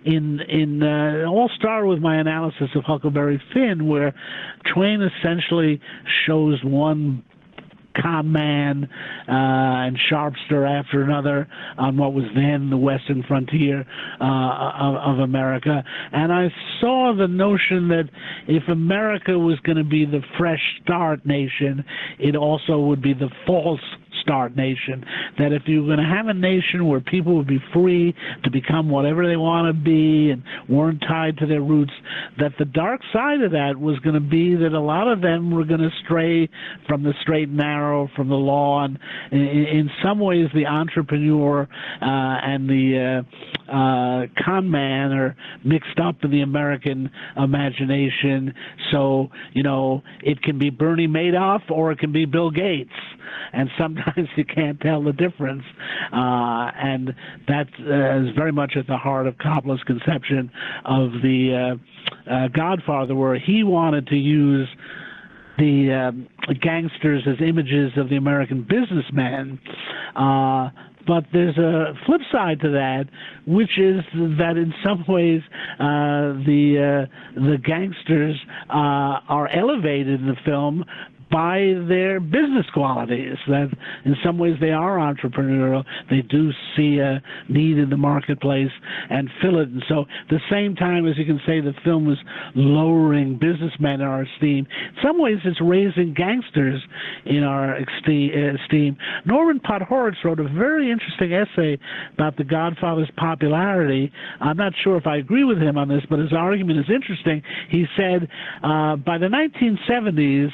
It all started with my analysis of Huckleberry Finn, where Twain essentially shows one con man and sharpster after another on what was then the western frontier of America. And I saw the notion that if America was going to be the fresh start nation, it also would be the false start nation. That if you were going to have a nation where people would be free to become whatever they want to be and weren't tied to their roots, that the dark side of that was going to be that a lot of them were going to stray from the straight and narrow, from the law, and in some ways the entrepreneur and the con man are mixed up in the American imagination. So, you know, it can be Bernie Madoff or it can be Bill Gates. And sometimes you can't tell the difference. And that is very much at the heart of Coppola's conception of the Godfather, where he wanted to use the gangsters as images of the American businessman. But there's a flip side to that, which is that in some ways the gangsters are elevated in the film by their business qualities, that in some ways they are entrepreneurial. They do see a need in the marketplace and fill it. And so at the same time as you can say the film is lowering businessmen in our esteem, in some ways it's raising gangsters in our esteem. Norman Podhoretz wrote a very interesting essay about the Godfather's popularity. I'm not sure if I agree with him on this, but his argument is interesting. He said by the 1970s,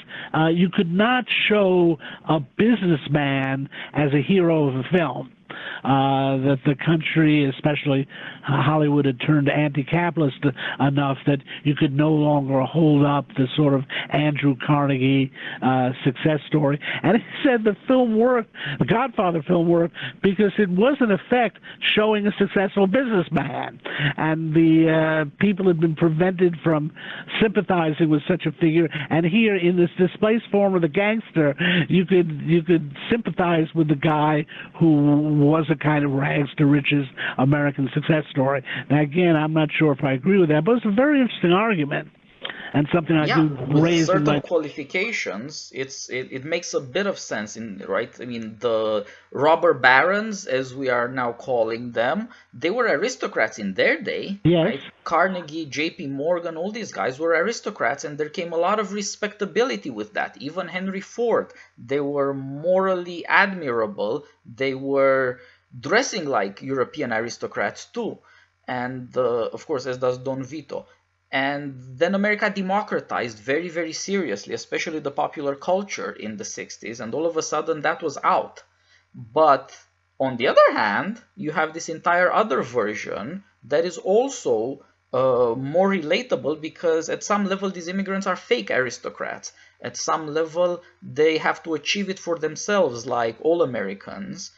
you could not show a businessman as a hero of a film. that the country, especially Hollywood, had turned anti-capitalist enough that you could no longer hold up the sort of Andrew Carnegie success story. And he said the film worked, the Godfather film worked, because it was in effect showing a successful businessman, and the people had been prevented from sympathizing with such a figure. And here, in this displaced form of the gangster, you could sympathize with the guy who was a kind of rags to riches American success story. Now, again, I'm not sure if I agree with that, but it's a very interesting argument. And something I do raise with certain in qualifications, it makes a bit of sense, right? I mean, the robber barons, as we are now calling them, they were aristocrats in their day. Yes. Right? Carnegie, J.P. Morgan, all these guys were aristocrats, and there came a lot of respectability with that. Even Henry Ford, they were morally admirable. They were dressing like European aristocrats too, and of course, as does Don Vito. And then America democratized very, very seriously, especially the popular culture in the 60s, and all of a sudden that was out. But on the other hand, you have this entire other version that is also more relatable, because at some level these immigrants are fake aristocrats. At some level they have to achieve it for themselves, like all Americans.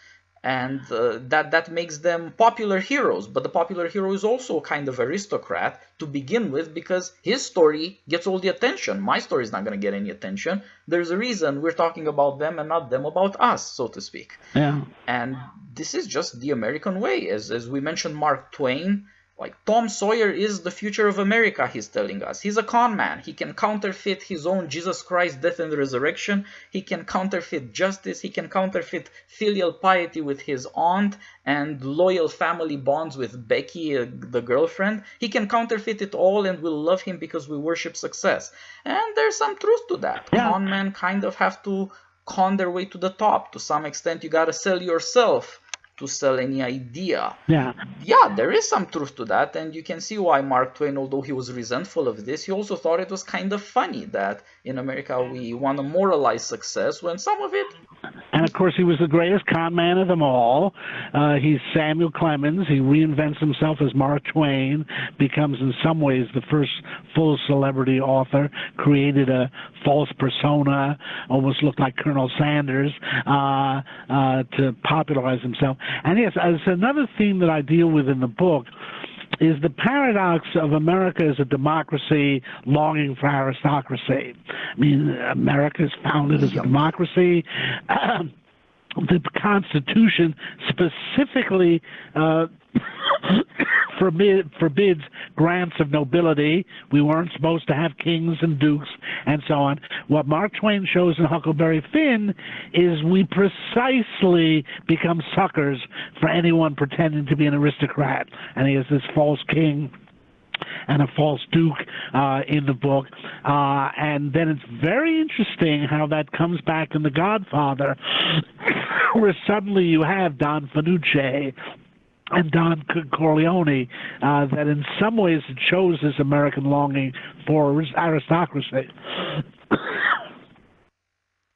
And that makes them popular heroes. But the popular hero is also a kind of aristocrat to begin with, because his story gets all the attention. My story is not going to get any attention. There's a reason we're talking about them and not them about us, so to speak. Yeah. And this is just the American way. As we mentioned Mark Twain, like Tom Sawyer is the future of America, he's telling us. He's a con man. He can counterfeit his own Jesus Christ, death and resurrection. He can counterfeit justice. He can counterfeit filial piety with his aunt and loyal family bonds with Becky, the girlfriend. He can counterfeit it all, and we'll love him because we worship success. And there's some truth to that. Yeah. Con men kind of have to con their way to the top. To some extent, you gotta sell yourself to sell any idea. Yeah. Yeah, there is some truth to that, and you can see why Mark Twain, although he was resentful of this, he also thought it was kind of funny that in America we want to moralize success when some of it... And of course, he was the greatest con man of them all. He's Samuel Clemens. He reinvents himself as Mark Twain, becomes in some ways the first full celebrity author, created a false persona, almost looked like Colonel Sanders, to popularize himself. And yes, it's another theme that I deal with in the book, is the paradox of America as a democracy longing for aristocracy. I mean, America is founded as a democracy. The Constitution specifically forbids grants of nobility. We weren't supposed to have kings and dukes and so on. What Mark Twain shows in Huckleberry Finn is we precisely become suckers for anyone pretending to be an aristocrat. And he has this false king and a false duke in the book. And then it's very interesting how that comes back in The Godfather, where suddenly you have Don Fanucci and Don Corleone, that in some ways it shows this American longing for aristocracy.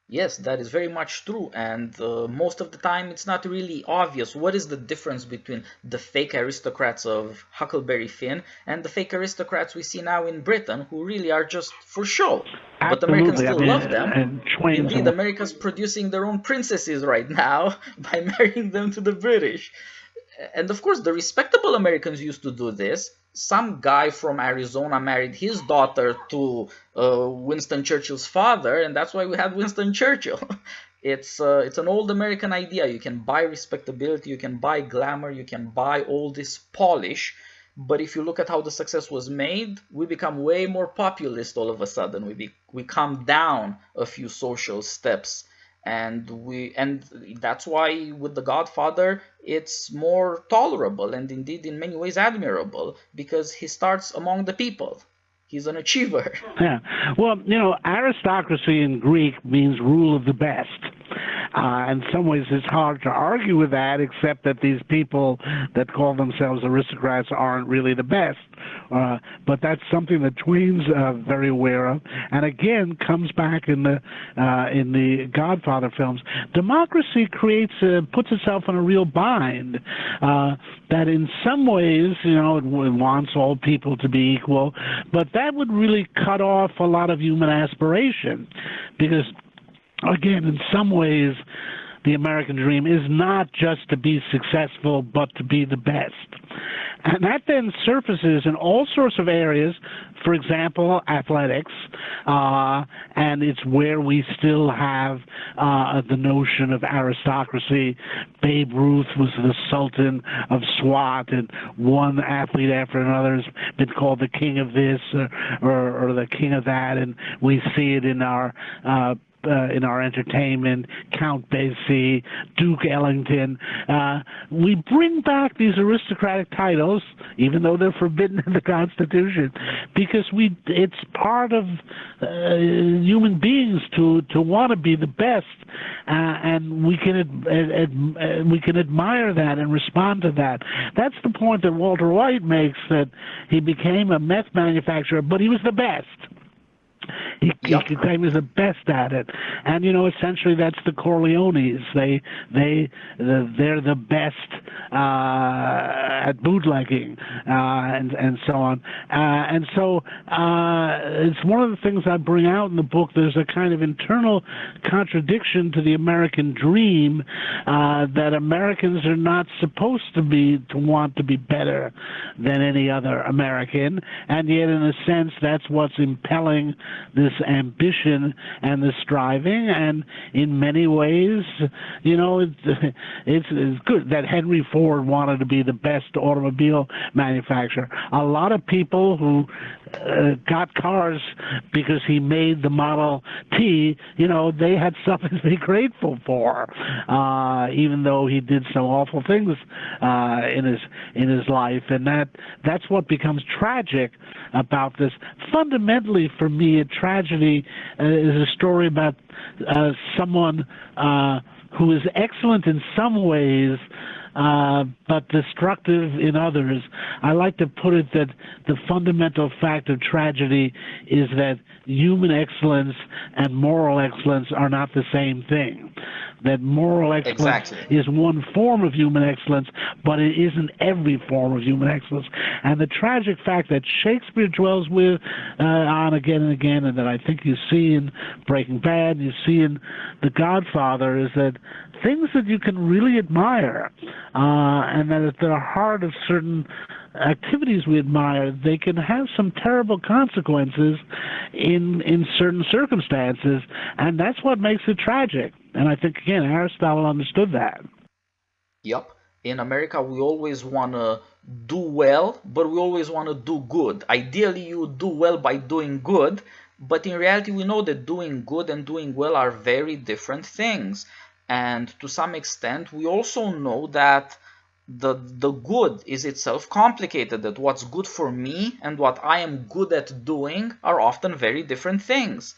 Yes, that is very much true, and most of the time it's not really obvious what is the difference between the fake aristocrats of Huckleberry Finn and the fake aristocrats we see now in Britain, who really are just for show. But Americans still love them. Indeed, America's producing their own princesses right now by marrying them to the British. And of course, the respectable Americans used to do this. Some guy from Arizona married his daughter to Winston Churchill's father, and that's why we had Winston Churchill. It's an old American idea. You can buy respectability, you can buy glamour, you can buy all this polish. But if you look at how the success was made, we become way more populist all of a sudden. We come down a few social steps. And that's why with The Godfather it's more tolerable and indeed in many ways admirable, because he starts among the people. He's an achiever. Yeah. Well, aristocracy in Greek means rule of the best. In some ways, it's hard to argue with that, except that these people that call themselves aristocrats aren't really the best. But that's something that Twain's very aware of, and again comes back in the Godfather films. Democracy puts itself in a real bind. That in some ways, it wants all people to be equal, but that would really cut off a lot of human aspiration, because again, in some ways, the American dream is not just to be successful, but to be the best. And that then surfaces in all sorts of areas, for example, athletics, and it's where we still have the notion of aristocracy. Babe Ruth was the Sultan of SWAT, and one athlete after another has been called the king of this or the king of that, and we see it in our entertainment, Count Basie, Duke Ellington. We bring back these aristocratic titles, even though they're forbidden in the Constitution, because it's part of human beings to want to be the best, and we can admire that and respond to that. That's the point that Walter White makes, that he became a meth manufacturer, but he was the best. He claimed he was the best at it, and essentially that's the Corleones. They're the best at bootlegging and so on. And so it's one of the things I bring out in the book. There's a kind of internal contradiction to the American dream, that Americans are not supposed to want to be better than any other American, and yet in a sense that's what's impelling this ambition and the striving. And in many ways, it's good that Henry Ford wanted to be the best automobile manufacturer. A lot of people who got cars because he made the Model T, they had something to be grateful for, even though he did some awful things in his life. And that's what becomes tragic about this. Fundamentally, for me, a tragedy is a story about someone who is excellent in some ways, but destructive in others. I like to put it that the fundamental fact of tragedy is that human excellence and moral excellence are not the same thing. That moral excellence is one form of human excellence, but it isn't every form of human excellence. And the tragic fact that Shakespeare dwells on again and again, and that I think you see in Breaking Bad, you see in The Godfather, is that things that you can really admire, and that at the heart of certain activities we admire, they can have some terrible consequences in certain circumstances, and that's what makes it tragic. And I think, again, Aristotle understood that. Yep. In America, we always want to do well, but we always want to do good. Ideally, you do well by doing good, but in reality, we know that doing good and doing well are very different things. And to some extent, we also know that the good is itself complicated, that what's good for me and what I am good at doing are often very different things.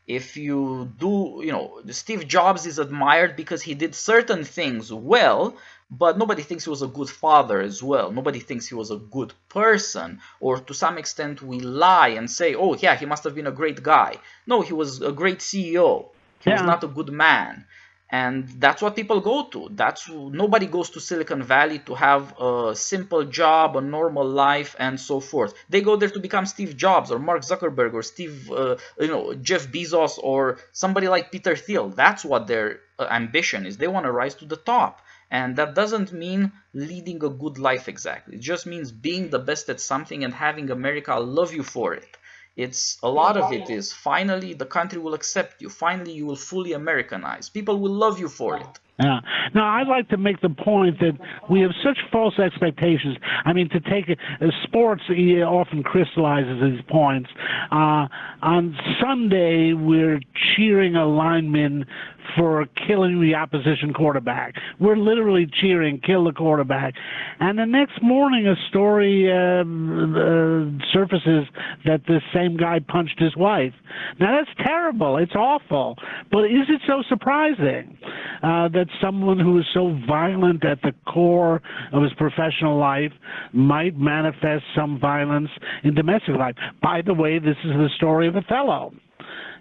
If you do, Steve Jobs is admired because he did certain things well, but nobody thinks he was a good father as well. Nobody thinks he was a good person. Or to some extent, we lie and say, oh, yeah, he must have been a great guy. No, he was a great CEO. He was not a good man. And that's what people go to. Nobody goes to Silicon Valley to have a simple job, a normal life, and so forth. They go there to become Steve Jobs or Mark Zuckerberg or Jeff Bezos or somebody like Peter Thiel. That's what their ambition is. They want to rise to the top. And that doesn't mean leading a good life exactly. It just means being the best at something and having America love you for it. A lot of it is finally the country will accept you. Finally, you will fully Americanize. People will love you for it. Yeah. Now, I'd like to make the point that we have such false expectations. I mean, to take sports often crystallizes these points. On Sunday, we're cheering a lineman for killing the opposition quarterback. We're literally cheering, kill the quarterback. And the next morning, a story surfaces that this same guy punched his wife. Now, that's terrible. It's awful. But is it so surprising that someone who is so violent at the core of his professional life might manifest some violence in domestic life? By the way, this is the story of Othello,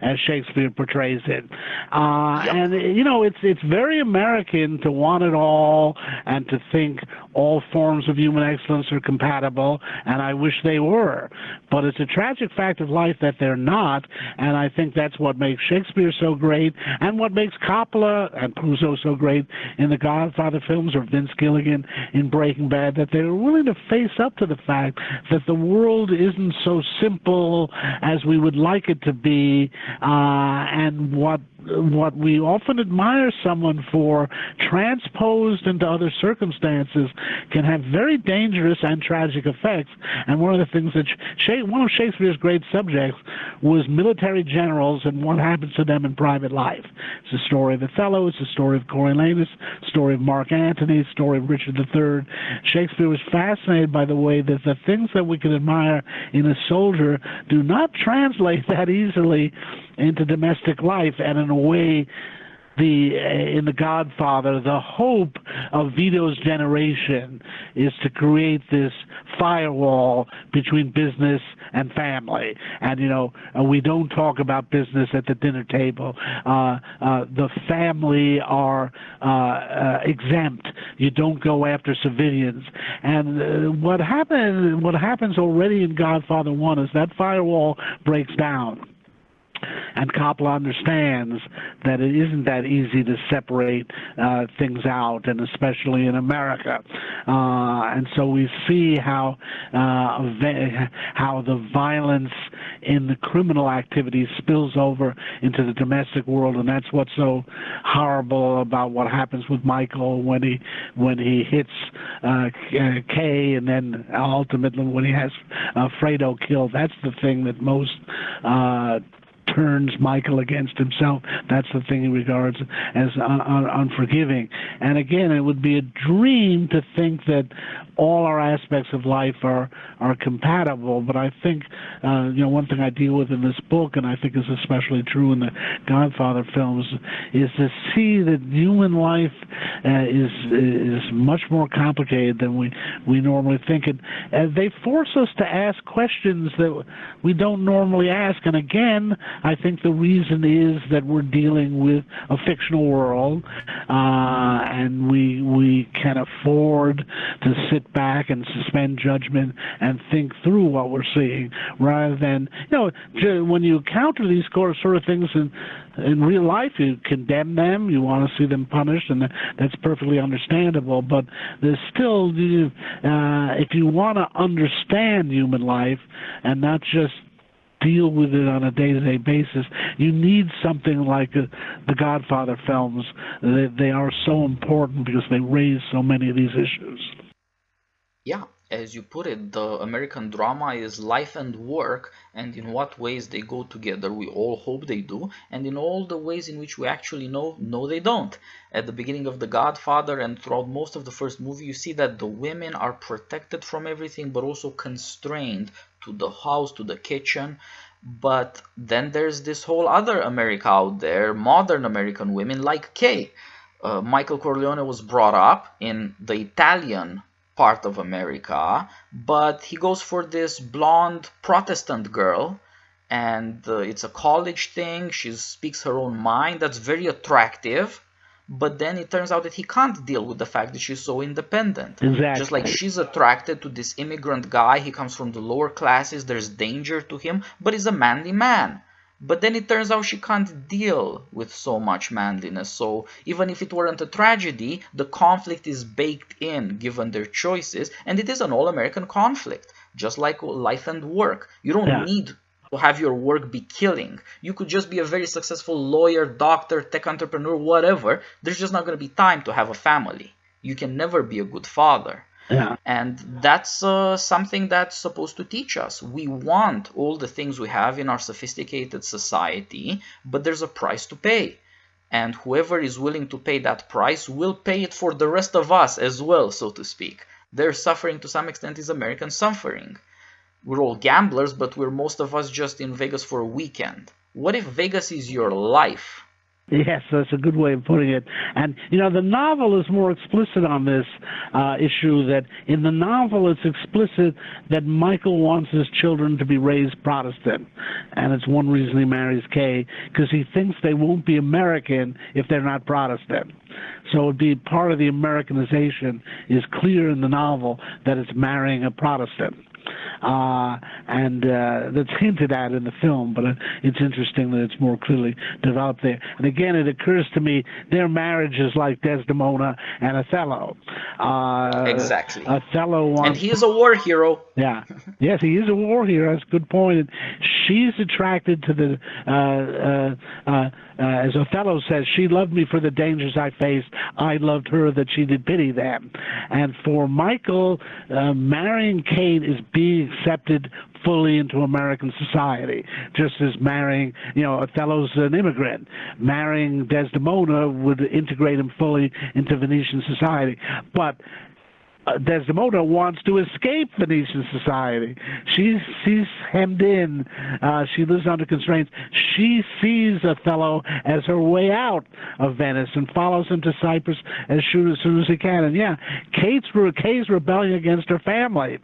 as Shakespeare portrays it. And, you know, it's very American to want it all and to think all forms of human excellence are compatible, and I wish they were. But it's a tragic fact of life that they're not, and I think that's what makes Shakespeare so great and what makes Coppola and Clouseau so great in the Godfather films, or Vince Gilligan in Breaking Bad, that they're willing to face up to the fact that the world isn't so simple as we would like it to be, and what we often admire someone for, transposed into other circumstances, can have very dangerous and tragic effects. And one of the things that one of Shakespeare's great subjects was military generals and what happens to them in private life. It's the story of Othello, it's the story of Coriolanus, the story of Mark Antony, the story of Richard III. Shakespeare was fascinated by the way that the things that we can admire in a soldier do not translate that easily into domestic life. And in a way, in The Godfather, the hope of Vito's generation is to create this firewall between business and family. And, you know, we don't talk about business at the dinner table. The family are exempt. You don't go after civilians. And what happens already in Godfather 1 is that firewall breaks down. And Coppola understands that it isn't that easy to separate things out, and especially in America. And so we see how the violence in the criminal activity spills over into the domestic world, and that's what's so horrible about what happens with Michael when he hits Kay, and then ultimately when he has Fredo killed. That's the thing that most turns Michael against himself. That's the thing he regards as unforgiving. And again, it would be a dream to think that all our aspects of life are compatible. But I think, one thing I deal with in this book, and I think is especially true in the Godfather films, is to see that human life is much more complicated than we normally think. And they force us to ask questions that we don't normally ask. And again, I think the reason is that we're dealing with a fictional world, and we can afford to sit back and suspend judgment and think through what we're seeing, rather than, when you encounter these sort of things in real life, you condemn them, you want to see them punished, and that's perfectly understandable. But there's still, if you want to understand human life and not just deal with it on a day-to-day basis, you need something like the Godfather films. They are so important because they raise so many of these issues. Yeah, as you put it, the American drama is life and work, and in what ways they go together, we all hope they do, and in all the ways in which we actually know, no, they don't. At the beginning of The Godfather and throughout most of the first movie, you see that the women are protected from everything, but also constrained to the house, to the kitchen. But then there's this whole other America out there, modern American women like Kay. Michael Corleone was brought up in the Italian part of America, but he goes for this blonde Protestant girl, and it's a college thing. She speaks her own mind. That's very attractive. But then it turns out that he can't deal with the fact that she's so independent. Exactly. Just like she's attracted to this immigrant guy. He comes from the lower classes. There's danger to him, but he's a manly man. But then it turns out she can't deal with so much manliness. So even if it weren't a tragedy, the conflict is baked in given their choices. And it is an all-American conflict, just like life and work. You don't need to have your work be killing. You could just be a very successful lawyer, doctor, tech entrepreneur, whatever. There's just not going to be time to have a family. You can never be a good father. Yeah. And that's something that's supposed to teach us. We want all the things we have in our sophisticated society, but there's a price to pay. And whoever is willing to pay that price will pay it for the rest of us as well, so to speak. Their suffering to some extent is American suffering. We're all gamblers, but we're most of us just in Vegas for a weekend. What if Vegas is your life? Yes, that's a good way of putting it. And, the novel is more explicit on this issue, that in the novel it's explicit that Michael wants his children to be raised Protestant. And it's one reason he marries Kay, because he thinks they won't be American if they're not Protestant. So it would be part of the Americanization is clear in the novel that it's marrying a Protestant. And that's hinted at in the film, but it's interesting that it's more clearly developed there. And again, it occurs to me their marriage is like Desdemona and Othello. Exactly. Othello wants, and he is a war hero. Yeah. Yes, he is a war hero. That's a good point. And she's attracted to the, as Othello says, she loved me for the dangers I faced. I loved her that she did pity them. And for Michael, marrying Kate is being accepted fully into American society, just as marrying, Othello's an immigrant. Marrying Desdemona would integrate him fully into Venetian society. But Desdemona wants to escape Venetian society. She's hemmed in. She lives under constraints. She sees Othello as her way out of Venice and follows him to Cyprus as soon as he can. And yeah, Kate's rebelling against her family.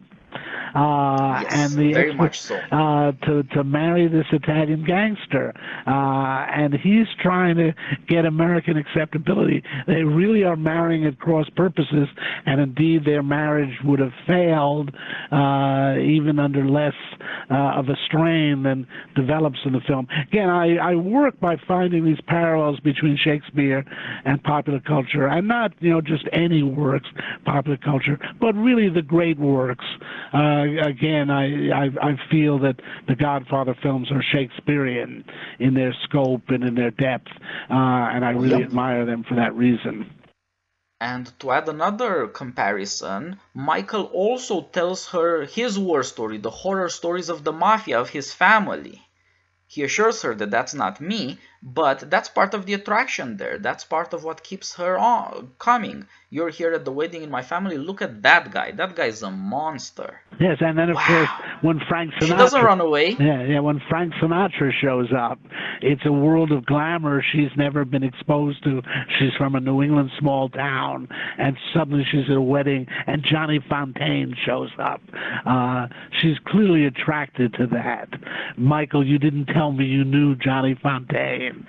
Yes, and the very much so. To marry this Italian gangster, and he's trying to get American acceptability. They really are marrying at cross purposes, and indeed their marriage would have failed even under less of a strain than develops in the film. Again, I work by finding these parallels between Shakespeare and popular culture, and not just any works, popular culture, but really the great works. Again, I feel that the Godfather films are Shakespearean in their scope and in their depth, and I really admire them for that reason. And to add another comparison, Michael also tells her his war story, the horror stories of the mafia, of his family. He assures her that that's not me, but that's part of the attraction there. That's part of what keeps her coming. You're here at the wedding in my family. Look at that guy. That guy's a monster. Yes, and then of course when Frank Sinatra, she doesn't run away. Yeah. When Frank Sinatra shows up, it's a world of glamour she's never been exposed to. She's from a New England small town, and suddenly she's at a wedding, and Johnny Fontaine shows up. She's clearly attracted to that. Michael, you didn't tell me you knew Johnny Fontaine.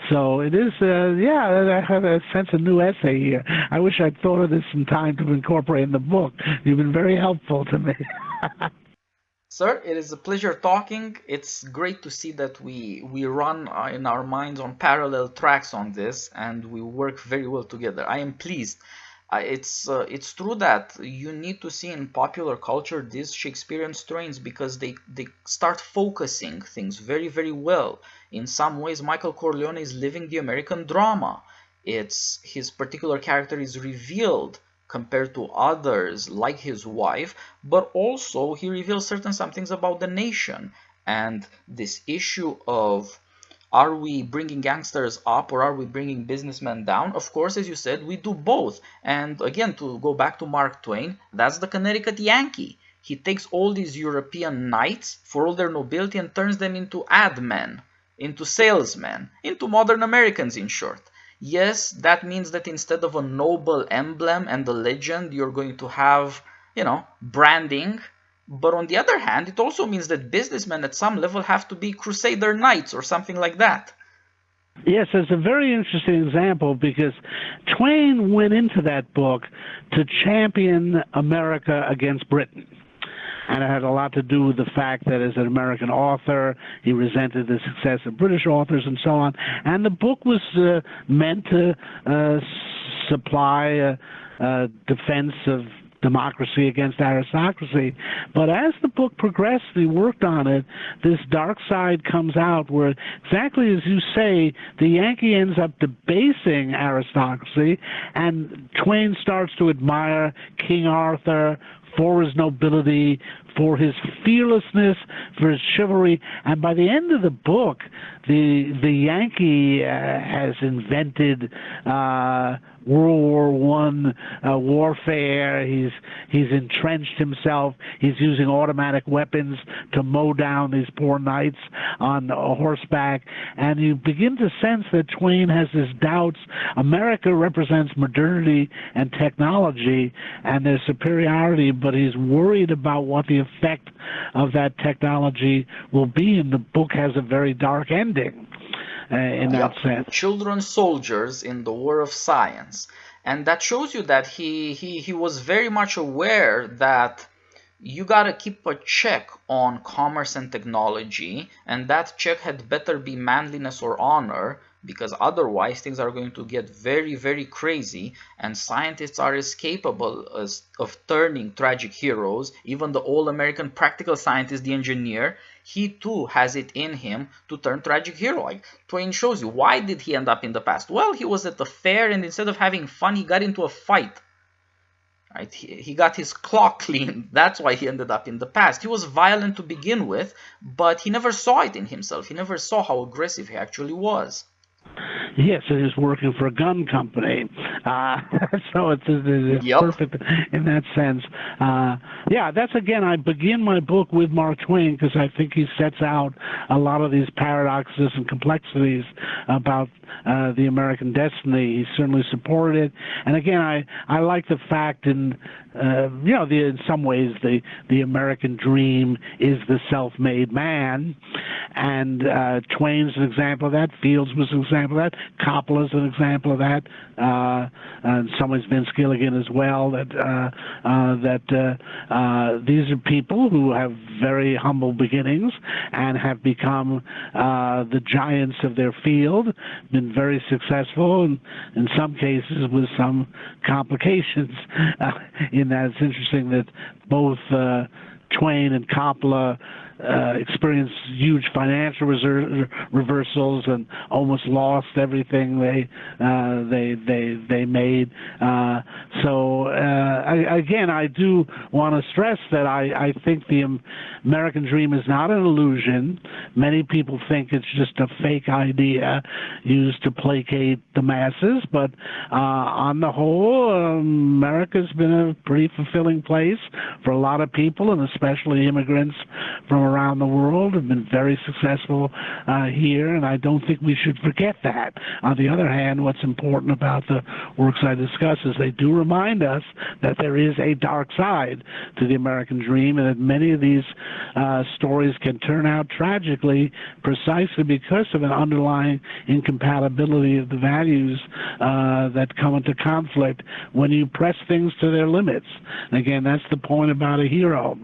So it is, I have a sense of new essay here. I wish I'd thought of this in time to incorporate in the book. You've been very helpful to me. Sir, it is a pleasure talking. It's great to see that we run in our minds on parallel tracks on this, and we work very well together. I am pleased. It's true that you need to see in popular culture these Shakespearean strains, because they start focusing things very, very well. In some ways, Michael Corleone is living the American drama. His particular character is revealed compared to others like his wife, but also he reveals some things about the nation. And this issue of, are we bringing gangsters up or are we bringing businessmen down? Of course, as you said, we do both. And again, to go back to Mark Twain, that's the Connecticut Yankee. He takes all these European knights for all their nobility and turns them into ad men, into salesmen, into modern Americans, in short. Yes, that means that instead of a noble emblem and a legend, you're going to have, branding. But on the other hand, it also means that businessmen at some level have to be crusader knights or something like that. Yes, it's a very interesting example, because Twain went into that book to champion America against Britain. And it had a lot to do with the fact that as an American author, he resented the success of British authors and so on. And the book was meant to supply a defense of democracy against aristocracy. But as the book progressed, he worked on it, this dark side comes out where, exactly as you say, the Yankee ends up debasing aristocracy, and Twain starts to admire King Arthur for his nobility, for his fearlessness, for his chivalry. And by the end of the book, the Yankee has invented World War I warfare. He's entrenched himself. He's using automatic weapons to mow down these poor knights on horseback. And you begin to sense that Twain has his doubts. America represents modernity and technology and their superiority, but he's worried about what the effect of that technology will be. And the book has a very dark ending. In that sense. Children soldiers in the war of science. And that shows you that he was very much aware that you got to keep a check on commerce and technology, and that check had better be manliness or honor, because otherwise things are going to get very, very crazy, and scientists are as capable of turning tragic heroes. Even the all-American practical scientist, the engineer, he too has it in him to turn tragic hero. Like Twain shows you. Why did he end up in the past? Well, he was at the fair, and instead of having fun, he got into a fight. Right? He got his claw cleaned. That's why he ended up in the past. He was violent to begin with, but he never saw it in himself. He never saw how aggressive he actually was. Yes, and he's working for a gun company. So it's perfect in that sense. Yeah, that's, again, I begin my book with Mark Twain because I think he sets out a lot of these paradoxes and complexities about the American destiny. He certainly supported it. And again, I like the fact in some ways the American dream is the self-made man. And Twain's an example of that. Fields was an example of that. Coppola's an example of that. And some ways Vince Gilligan as well. That these are people who have very humble beginnings and have become the giants of their field, been very successful, and in some cases with some complications. In that it's interesting that both Twain and Coppola experienced huge financial reversals and almost lost everything they made. Again, I do want to stress that I think the American dream is not an illusion. Many people think it's just a fake idea used to placate the masses, but on the whole, America's been a pretty fulfilling place for a lot of people, and especially immigrants from around the world have been very successful here, and I don't think we should forget that. On the other hand, what's important about the works I discuss is they do remind us that there is a dark side to the American dream, and that many of these stories can turn out tragically precisely because of an underlying incompatibility of the values that come into conflict when you press things to their limits. And again, that's the point about a hero.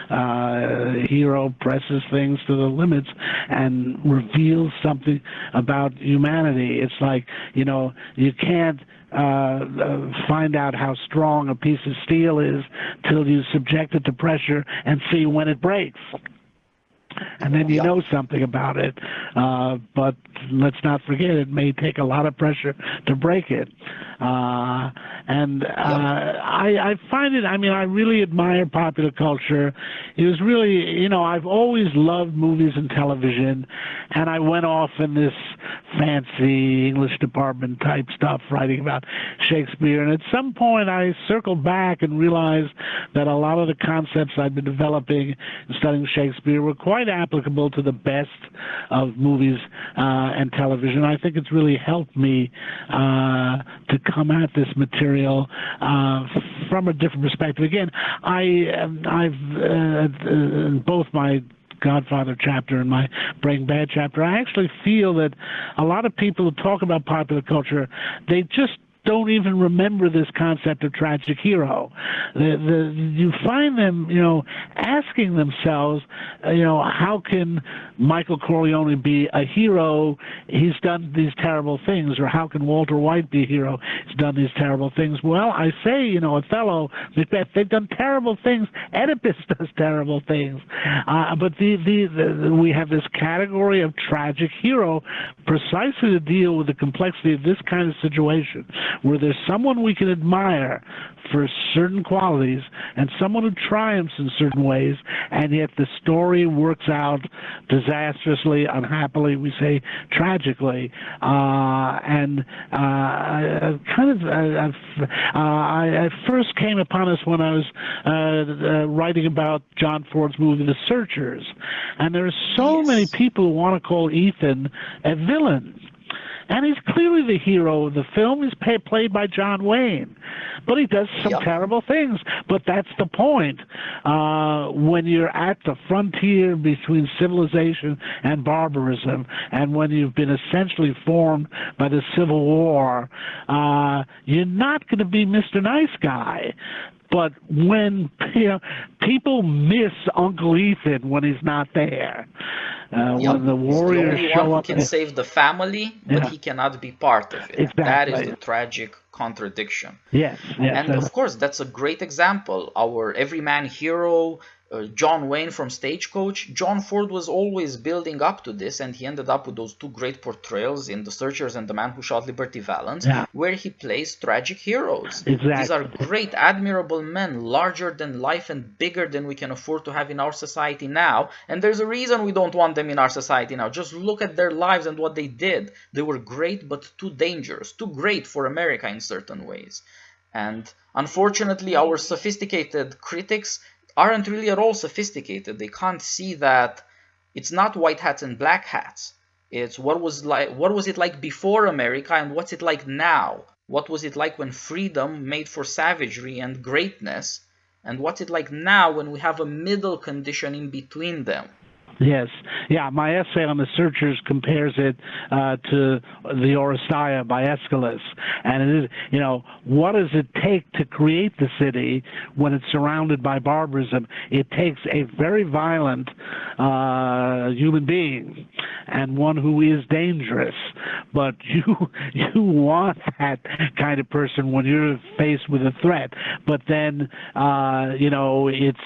A hero presses things to the limits and reveals something about humanity. It's like, you can't find out how strong a piece of steel is till you subject it to pressure and see when it breaks. And then you know something about it. But let's not forget, it may take a lot of pressure to break it. I find it, I really admire popular culture. It was really, I've always loved movies and television, and I went off in this fancy English department type stuff writing about Shakespeare. And at some point I circled back and realized that a lot of the concepts I'd been developing and studying Shakespeare were quite applicable to the best of movies and television. I think it's really helped me to come at this material from a different perspective. Again, I've both my Godfather chapter and my Breaking Bad chapter, I actually feel that a lot of people who talk about popular culture, they just don't even remember this concept of tragic hero. You find them, asking themselves, how can Michael Corleone be a hero? He's done these terrible things. Or how can Walter White be a hero? He's done these terrible things. Well, I say, Othello, Macbeth, they've done terrible things. Oedipus does terrible things. But we have this category of tragic hero precisely to deal with the complexity of this kind of situation, where there's someone we can admire for certain qualities and someone who triumphs in certain ways, and yet the story works out disastrously, unhappily, we say tragically. I first came upon this when I was writing about John Ford's movie The Searchers, and there are so many people who want to call Ethan a villain. And he's clearly the hero of the film. He's played by John Wayne. But he does some terrible things. But that's the point. When you're at the frontier between civilization and barbarism, and when you've been essentially formed by the Civil War, you're not going to be Mr. Nice Guy. But when people miss Uncle Ethan when he's not there, when the warriors show up, he can save the family, but he cannot be part of it. Exactly. That is the tragic contradiction. Yes. And of course, that's a great example. Our everyman hero, John Wayne from Stagecoach, John Ford was always building up to this, and he ended up with those two great portrayals in The Searchers and The Man Who Shot Liberty Valance, where he plays tragic heroes. Exactly. These are great, admirable men, larger than life and bigger than we can afford to have in our society now. And there's a reason we don't want them in our society now. Just look at their lives and what they did. They were great, but too dangerous, too great for America in certain ways. And unfortunately, our sophisticated critics aren't really at all sophisticated. They can't see that it's not white hats and black hats. It's what was it like before America, and what's it like now? What was it like when freedom made for savagery and greatness? And what's it like now when we have a middle condition in between them? Yes. Yeah, my essay on The Searchers compares it to the Oresteia by Aeschylus. And it is, what does it take to create the city when it's surrounded by barbarism? It takes a very violent human being and one who is dangerous. But you want that kind of person when you're faced with a threat. But then, it's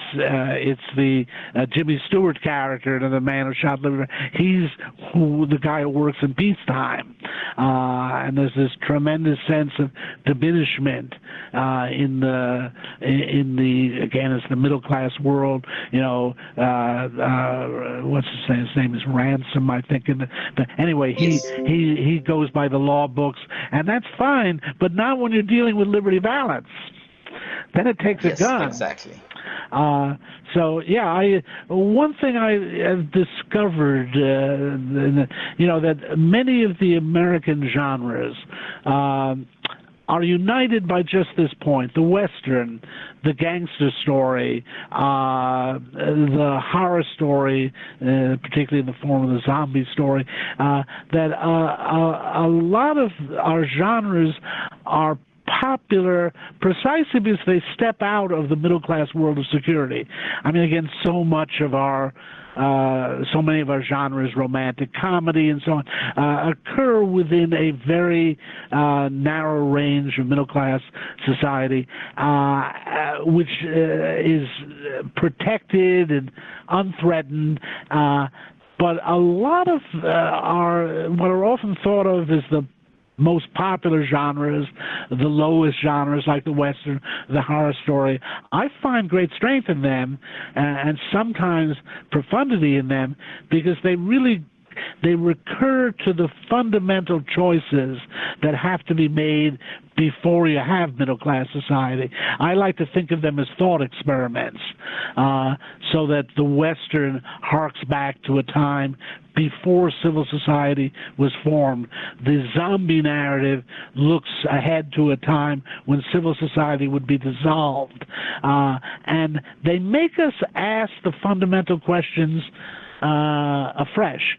the Jimmy Stewart character, The Man Who Shot Liberty. He's the guy who works in peacetime, and there's this tremendous sense of diminishment in the again, it's the middle class world. What's his name is Ransom, I think. But anyway, he goes by the law books, and that's fine, but not when you're dealing with Liberty Valance. Then it takes a gun. Exactly. One thing I have discovered, that many of the American genres are united by just this point: the Western, the gangster story, the horror story, particularly in the form of the zombie story, that a lot of our genres are popular precisely because they step out of the middle-class world of security. I mean, again, so many of our genres, romantic comedy and so on, occur within a very narrow range of middle-class society, which is protected and unthreatened. But a lot of what are often thought of as the most popular genres, the lowest genres like the Western, the horror story, I find great strength in them and sometimes profundity in them, because they recur to the fundamental choices that have to be made before you have middle-class society. I like to think of them as thought experiments, so that the Western harks back to a time before civil society was formed. The zombie narrative looks ahead to a time when civil society would be dissolved. And they make us ask the fundamental questions afresh.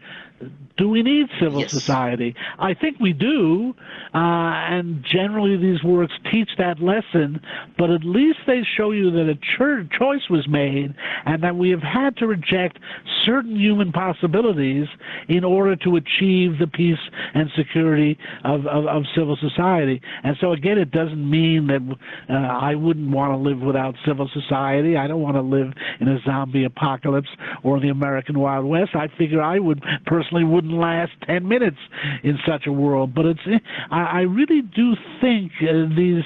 do we need civil Yes. society? I think we do, and generally these works teach that lesson, but at least they show you that a choice was made and that we have had to reject certain human possibilities in order to achieve the peace and security of civil society. And so, again, it doesn't mean that I wouldn't want to live without civil society. I don't want to live in a zombie apocalypse or the American Wild West. I figure I personally wouldn't last 10 minutes in such a world. But I really do think these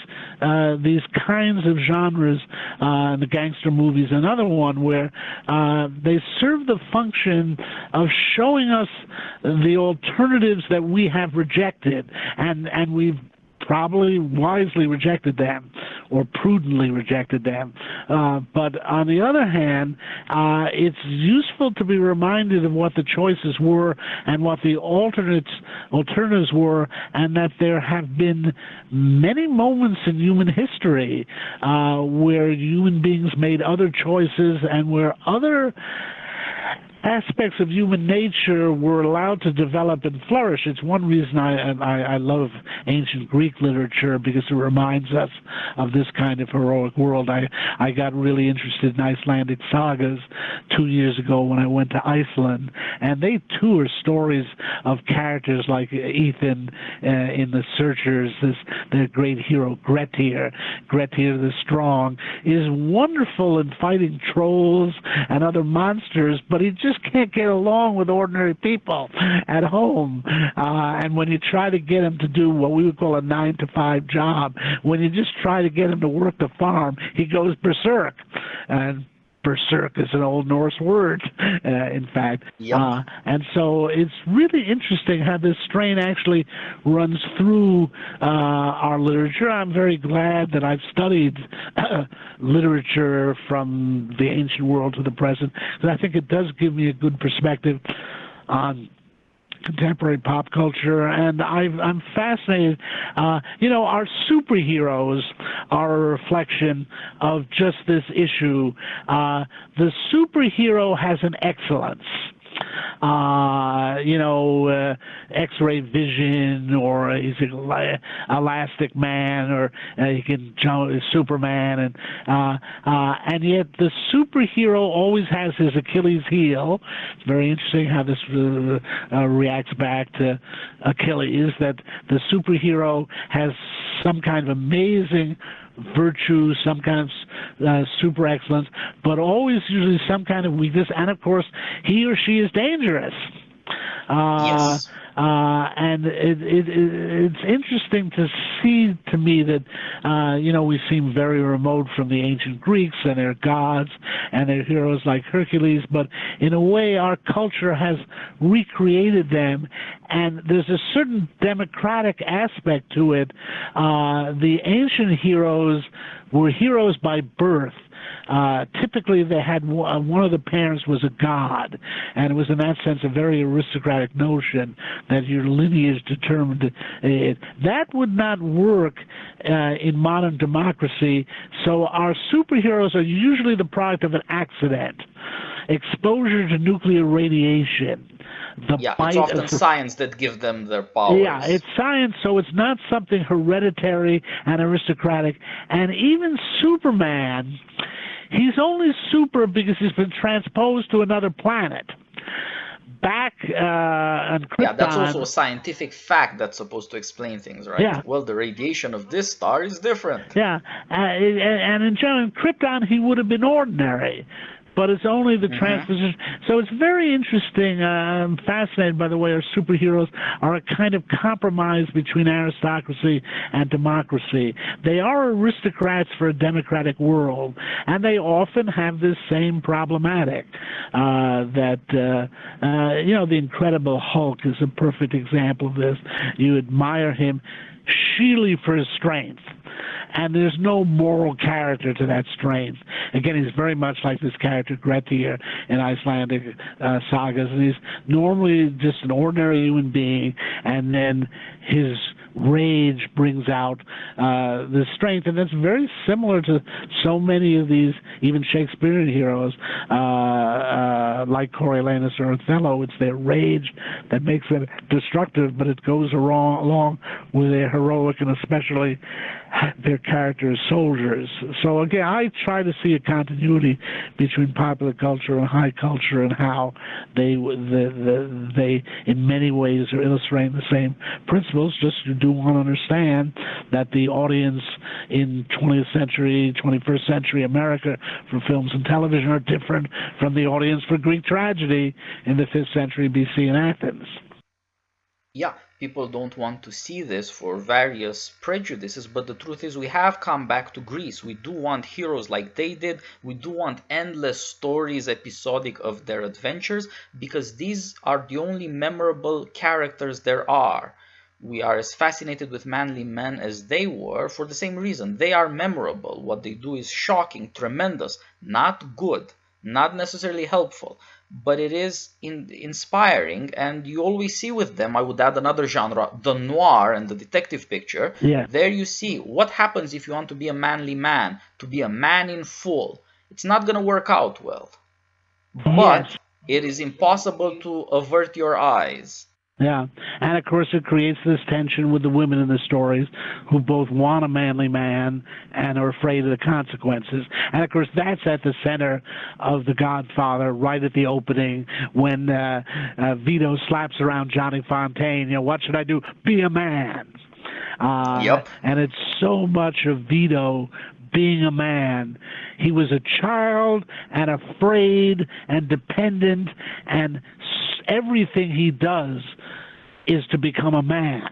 kinds of genres, the gangster movies, another one where they serve the function of showing us the alternatives that we have rejected, and we've probably wisely rejected them or prudently rejected them. But on the other hand, it's useful to be reminded of what the choices were and what the alternatives were, and that there have been many moments in human history where human beings made other choices and where other aspects of human nature were allowed to develop and flourish. It's one reason I love ancient Greek literature, because it reminds us of this kind of heroic world. I got really interested in Icelandic sagas 2 years ago when I went to Iceland, and they too are stories of characters like Ethan in The Searchers, their great hero Grettir the Strong, is wonderful in fighting trolls and other monsters, but he just can't get along with ordinary people at home. And when you try to get him to do what we would call a 9-to-5 job, when you just try to get him to work the farm, he goes berserk. And berserk is an Old Norse word, in fact. Yep. And so it's really interesting how this strain actually runs through our literature. I'm very glad that I've studied literature from the ancient world to the present, because I think it does give me a good perspective on contemporary pop culture, and I'm fascinated. Our superheroes are a reflection of just this issue. The superhero has an excellence. X-ray vision, or he's an elastic man, or he can jump, Superman, and yet the superhero always has his Achilles heel. It's very interesting how this reacts back to Achilles, that the superhero has some kind of amazing virtue, some kind of super excellence, but always usually some kind of weakness, and of course he or she is dangerous. Yes. And it's interesting to see, to me, that we seem very remote from the ancient Greeks and their gods and their heroes like Hercules, but in a way our culture has recreated them, and there's a certain democratic aspect to it. The ancient heroes were heroes by birth. Typically they had one of the parents was a god, and it was in that sense a very aristocratic notion that your lineage determined it. That would not work in modern democracy, so our superheroes are usually the product of an accident, exposure to nuclear radiation. It's often science that gives them their powers. Yeah, it's science, so it's not something hereditary and aristocratic. And even Superman, he's only super because he's been transposed to another planet. Back on Krypton... Yeah, that's also a scientific fact that's supposed to explain things, right? Yeah. Well, the radiation of this star is different. Yeah, and in general, in Krypton, he would have been ordinary. But it's only the transposition. So it's very interesting. I'm fascinated by the way our superheroes are a kind of compromise between aristocracy and democracy. They are aristocrats for a democratic world, and they often have this same problematic. The Incredible Hulk is a perfect example of this. You admire him sheerly for his strength, and there's no moral character to that strength. Again, he's very much like this character Grettir in Icelandic sagas, and he's normally just an ordinary human being, and then his rage brings out the strength, and that's very similar to so many of these, even Shakespearean heroes, like Coriolanus or Othello. It's their rage that makes them destructive, but it goes along with their heroic and especially their characters, soldiers. So again, I try to see a continuity between popular culture and high culture, and how they in many ways are illustrating the same principles. Just you do want to understand that the audience in 20th century, 21st century America for films and television are different from the audience for Greek tragedy in the 5th century BC in Athens. Yeah, people don't want to see this for various prejudices, but the truth is we have come back to Greece. We do want heroes like they did. We do want endless stories, episodic, of their adventures, because these are the only memorable characters there are. We are as fascinated with manly men as they were for the same reason. They are memorable. What they do is shocking, tremendous, not good, not necessarily helpful, but it is inspiring, and you always see with them, I would add another genre, the noir and the detective picture. Yeah. There you see what happens if you want to be a manly man, to be a man in full. It's not going to work out well. But yes, it is impossible to avert your eyes. Yeah, and of course it creates this tension with the women in the stories, who both want a manly man and are afraid of the consequences. And of course that's at the center of The Godfather, right at the opening, when Vito slaps around Johnny Fontaine. You know, what should I do? Be a man. Yep. And it's so much of Vito being a man. He was a child and afraid and dependent, and everything he does is to become a man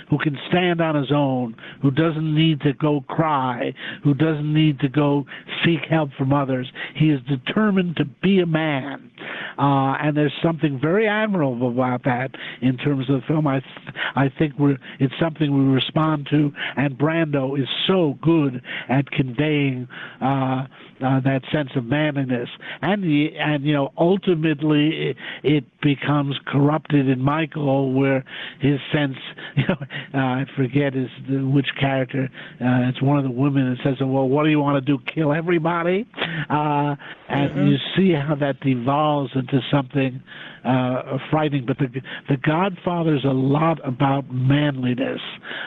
who can stand on his own, who doesn't need to go cry, who doesn't need to go seek help from others. He is determined to be a man. And there's something very admirable about that in terms of the film. I think it's something we respond to, and Brando is so good at conveying that sense of manliness. And you know, ultimately it becomes corrupted in Michael, where his sense, you know, I forget which character. It's one of the women that says, "Well, what do you want to do? Kill everybody?" And you see how that devolves into something frightening. But the Godfather's a lot about manliness,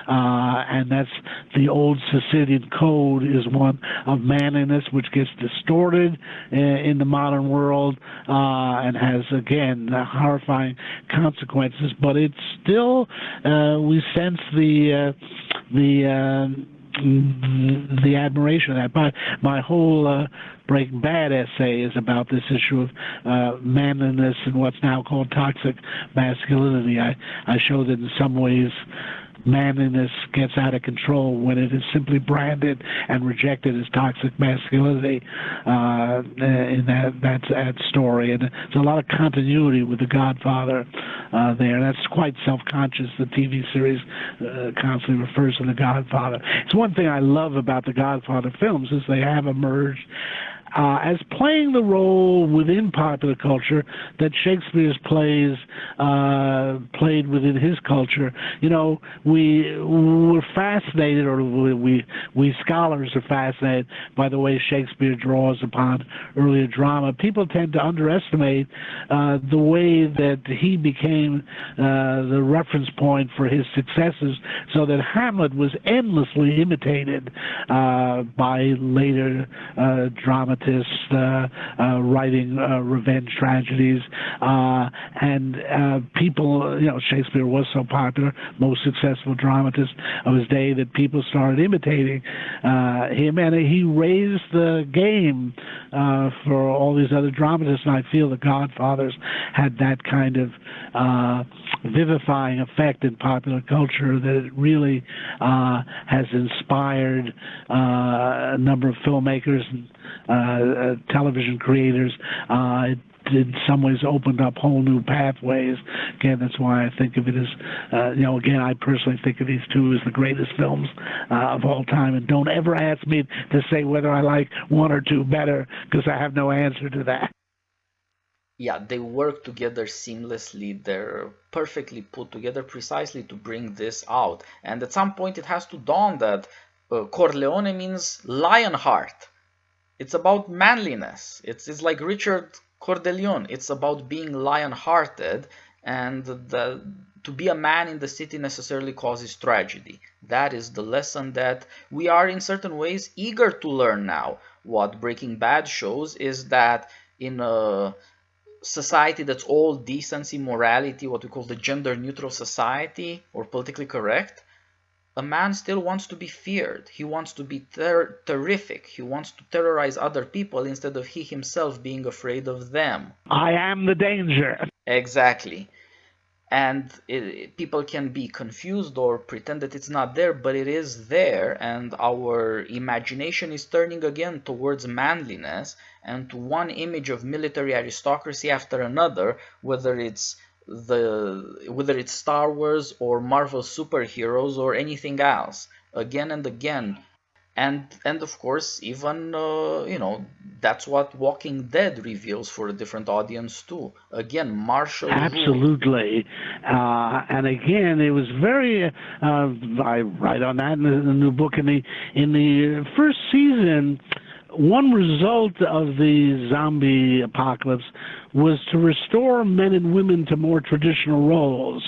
and that's the old Sicilian code is one of manliness, which gets distorted in the modern world and has, again, horrifying consequences. But it's still we sense the admiration of that. My whole Breaking Bad essay is about this issue of manliness and what's now called toxic masculinity. I show that in some ways manliness gets out of control when it is simply branded and rejected as toxic masculinity in that story. And there's a lot of continuity with The Godfather there. That's quite self-conscious. The TV series constantly refers to The Godfather. It's one thing I love about the Godfather films is they have emerged as playing the role within popular culture that Shakespeare's plays played within his culture. You know, we're fascinated, or we scholars are fascinated by the way Shakespeare draws upon earlier drama. People tend to underestimate the way that he became the reference point for his successes, so that Hamlet was endlessly imitated by later dramatists writing revenge tragedies, and people, you know, Shakespeare was so popular, most successful dramatist of his day, that people started imitating him, and he raised the game for all these other dramatists. And I feel the Godfathers had that kind of vivifying effect in popular culture, that it really has inspired a number of filmmakers and television creators. It in some ways opened up whole new pathways. Again, that's why I think of it as, you know, again, I personally think of these two as the greatest films of all time. And don't ever ask me to say whether I like one or two better, because I have no answer to that. Yeah, they work together seamlessly. They're perfectly put together precisely to bring this out. And at some point, it has to dawn that Corleone means lion heart. It's about manliness. It's like Richard Cordelion. It's about being lion-hearted, and to be a man in the city necessarily causes tragedy. That is the lesson that we are in certain ways eager to learn now. What Breaking Bad shows is that in a society that's all decency, morality, what we call the gender-neutral society or politically correct, a man still wants to be feared. He wants to be terrific. He wants to terrorize other people instead of he himself being afraid of them. I am the danger. Exactly. And people can be confused or pretend that it's not there, but it is there, and our imagination is turning again towards manliness and to one image of military aristocracy after another, whether it's Star Wars or Marvel superheroes or anything else, again and again. And of course, even that's what Walking Dead reveals for a different audience too. Again, martial rule. Absolutely. And again, it was very. I write on that in the new book. In the first season, one result of the zombie apocalypse was to restore men and women to more traditional roles,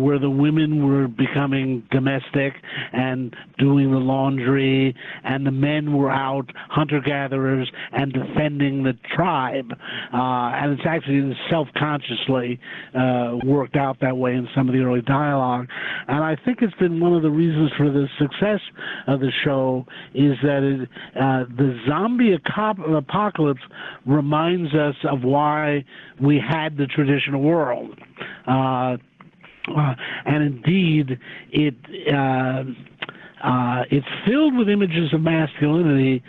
where the women were becoming domestic and doing the laundry, and the men were out hunter-gatherers and defending the tribe. And it's actually self-consciously worked out that way in some of the early dialogue. And I think it's been one of the reasons for the success of the show is that the zombie apocalypse reminds us of why we had the traditional world. And indeed, it's filled with images of masculinity,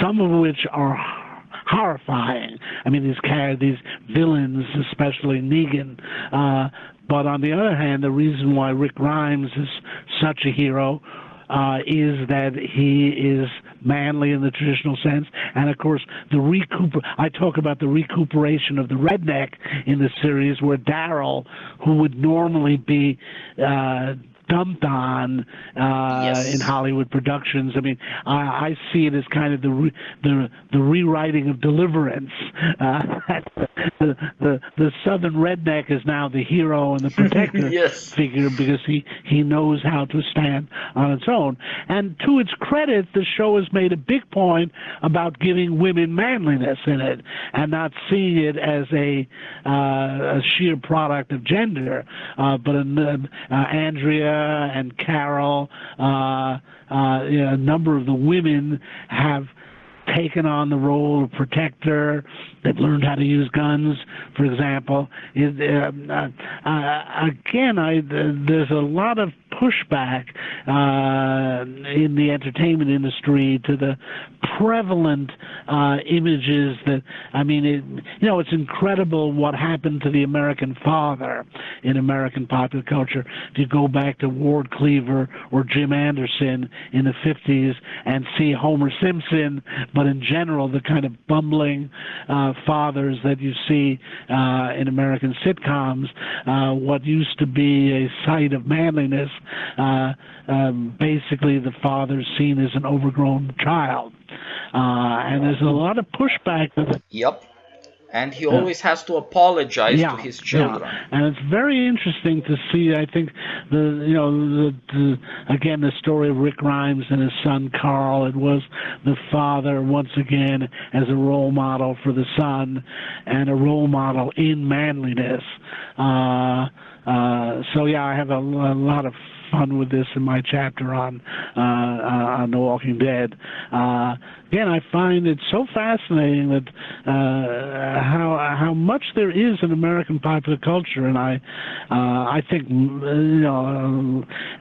some of which are horrifying. I mean, these villains, especially Negan. But on the other hand, the reason why Rick Grimes is such a hero is that he is manly in the traditional sense, and of course I talk about the recuperation of the redneck in the series, where Daryl, who would normally be dumped on in Hollywood productions. I mean, I see it as kind of the rewriting of Deliverance. The Southern redneck is now the hero and the protector figure, because he knows how to stand on its own. And to its credit, the show has made a big point about giving women manliness in it and not seeing it as a sheer product of gender, but Andrea and Carol, a number of the women have taken on the role of protector. They've learned how to use guns, for example. Again, there's a lot of pushback in the entertainment industry to the prevalent images that, I mean, it's incredible what happened to the American father in American popular culture. If you go back to Ward Cleaver or Jim Anderson in the 50s and see Homer Simpson, but in general, the kind of bumbling fathers that you see in American sitcoms, what used to be a site of manliness, basically the father's seen as an overgrown child. And there's a lot of pushback. Yep. And he always has to apologize to his children. Yeah. And it's very interesting to see, I think, again, the story of Rick Grimes and his son Carl. It was the father, once again, as a role model for the son and a role model in manliness. So, yeah, I have a lot of fun with this in my chapter on The Walking Dead. Again, I find it so fascinating that how much there is in American popular culture, and I think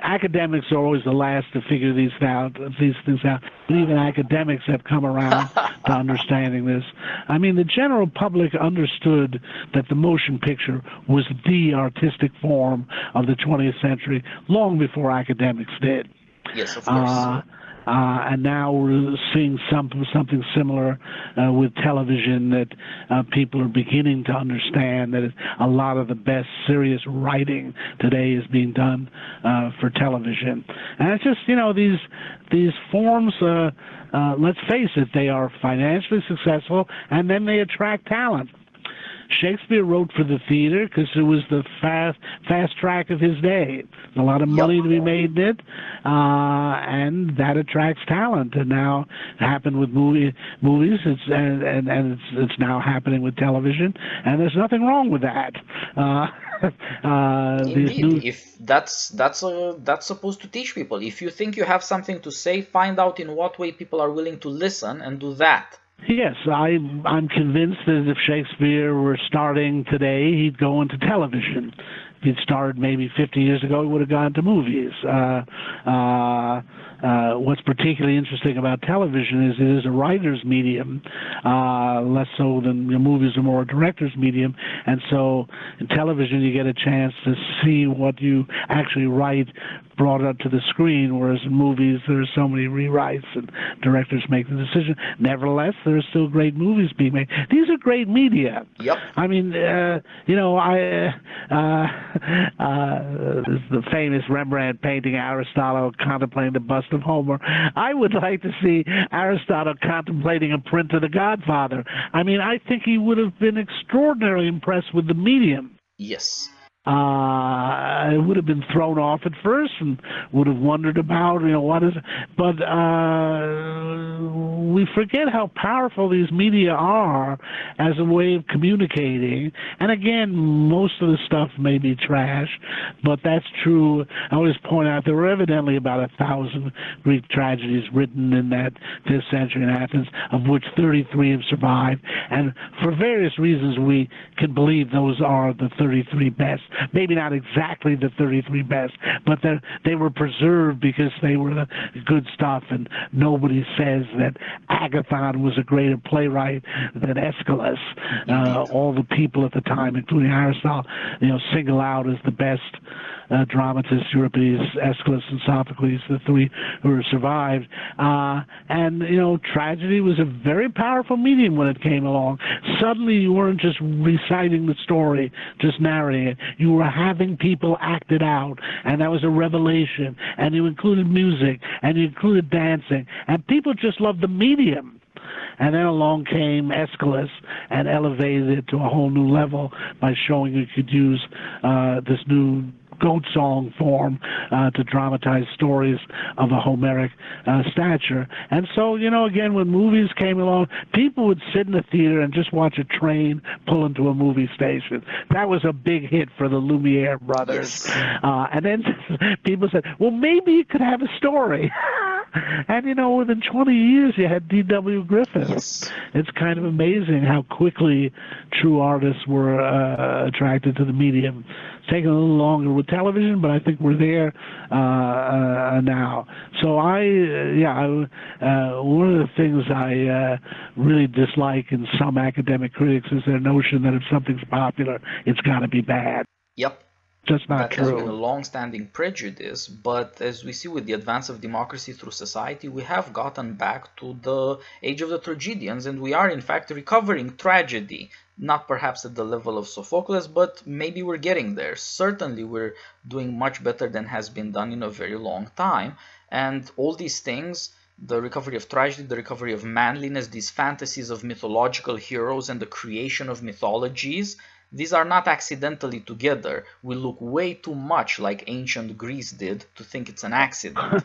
academics are always the last to figure these things out. But even academics have come around to understanding this. I mean, the general public understood that the motion picture was the artistic form of the 20th century long before academics did. Yes, of course. And now we're seeing something similar with television, that people are beginning to understand that a lot of the best serious writing today is being done for television. And it's just, these forms, let's face it, they are financially successful, and then they attract talent. Shakespeare wrote for the theater because it was the fast track of his day. There's a lot of money to be made in it, and that attracts talent. And now it happened with movies. It's now happening with television, and there's nothing wrong with that. Indeed, if that's supposed to teach people. If you think you have something to say, find out in what way people are willing to listen and do that. Yes, I'm convinced that if Shakespeare were starting today, he'd go into television. If he'd started maybe 50 years ago, he would have gone to movies. What's particularly interesting about television is it is a writer's medium, less so than movies are more a director's medium. And so in television, you get a chance to see what you actually write brought up to the screen, whereas in movies there are so many rewrites and directors make the decision. Nevertheless, there are still great movies being made. These are great media. Yep. I mean, the famous Rembrandt painting Aristotle contemplating the bust of Homer. I would like to see Aristotle contemplating a print of The Godfather. I mean, I think he would have been extraordinarily impressed with the medium. Yes. It would have been thrown off at first and would have wondered about, what is it. But we forget how powerful these media are as a way of communicating. And again, most of the stuff may be trash, but that's true. I always point out there were evidently about 1,000 Greek tragedies written in that 5th century in Athens, of which 33 have survived. And for various reasons, we can believe those are the 33 best. Maybe not exactly the 33 best, but they were preserved because they were the good stuff, and nobody says that Agathon was a greater playwright than Aeschylus. All the people at the time, including Aristotle, single out as the best dramatists, Euripides, Aeschylus, and Sophocles, the three who survived. And tragedy was a very powerful medium when it came along. Suddenly you weren't just reciting the story, just narrating it. You were having people act it out, and that was a revelation. And you included music, and you included dancing, and people just loved the medium. And then along came Aeschylus and elevated it to a whole new level by showing you could use this new goat song form to dramatize stories of a Homeric stature. And so, again, when movies came along, people would sit in the theater and just watch a train pull into a movie station. That was a big hit for the Lumiere brothers. And then people said, well, maybe you could have a story. And, within 20 years, you had D.W. Griffith. Yes. It's kind of amazing how quickly true artists were attracted to the medium. It's taken a little longer with television, but I think we're there now. So one of the things I really dislike in some academic critics is their notion that if something's popular, it's got to be bad. Yep. Just not true. That has been a long-standing prejudice, but as we see with the advance of democracy through society, we have gotten back to the age of the tragedians, and we are in fact recovering tragedy. Not perhaps at the level of Sophocles, but maybe we're getting there. Certainly we're doing much better than has been done in a very long time, and all these things, the recovery of tragedy, the recovery of manliness, these fantasies of mythological heroes and the creation of mythologies, these are not accidentally together. We look way too much like ancient Greece did to think it's an accident.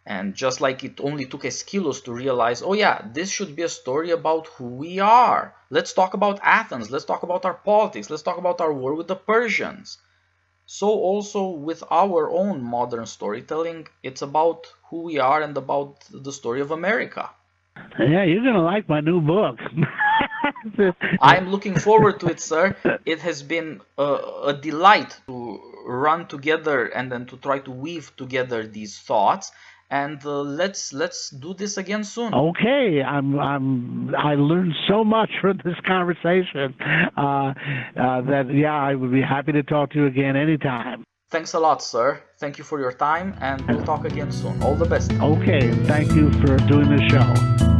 And just like it only took Aeschylus to realize, oh yeah, this should be a story about who we are. Let's talk about Athens. Let's talk about our politics. Let's talk about our war with the Persians. So also with our own modern storytelling, it's about who we are and about the story of America. Yeah, you're going to like my new book. I'm looking forward to it, sir. It has been a delight to run together and then to try to weave together these thoughts. And let's do this again soon. Okay, I learned so much from this conversation that I would be happy to talk to you again anytime. Thanks a lot, sir. Thank you for your time, and we'll talk again soon. All the best. Okay, and thank you for doing this show.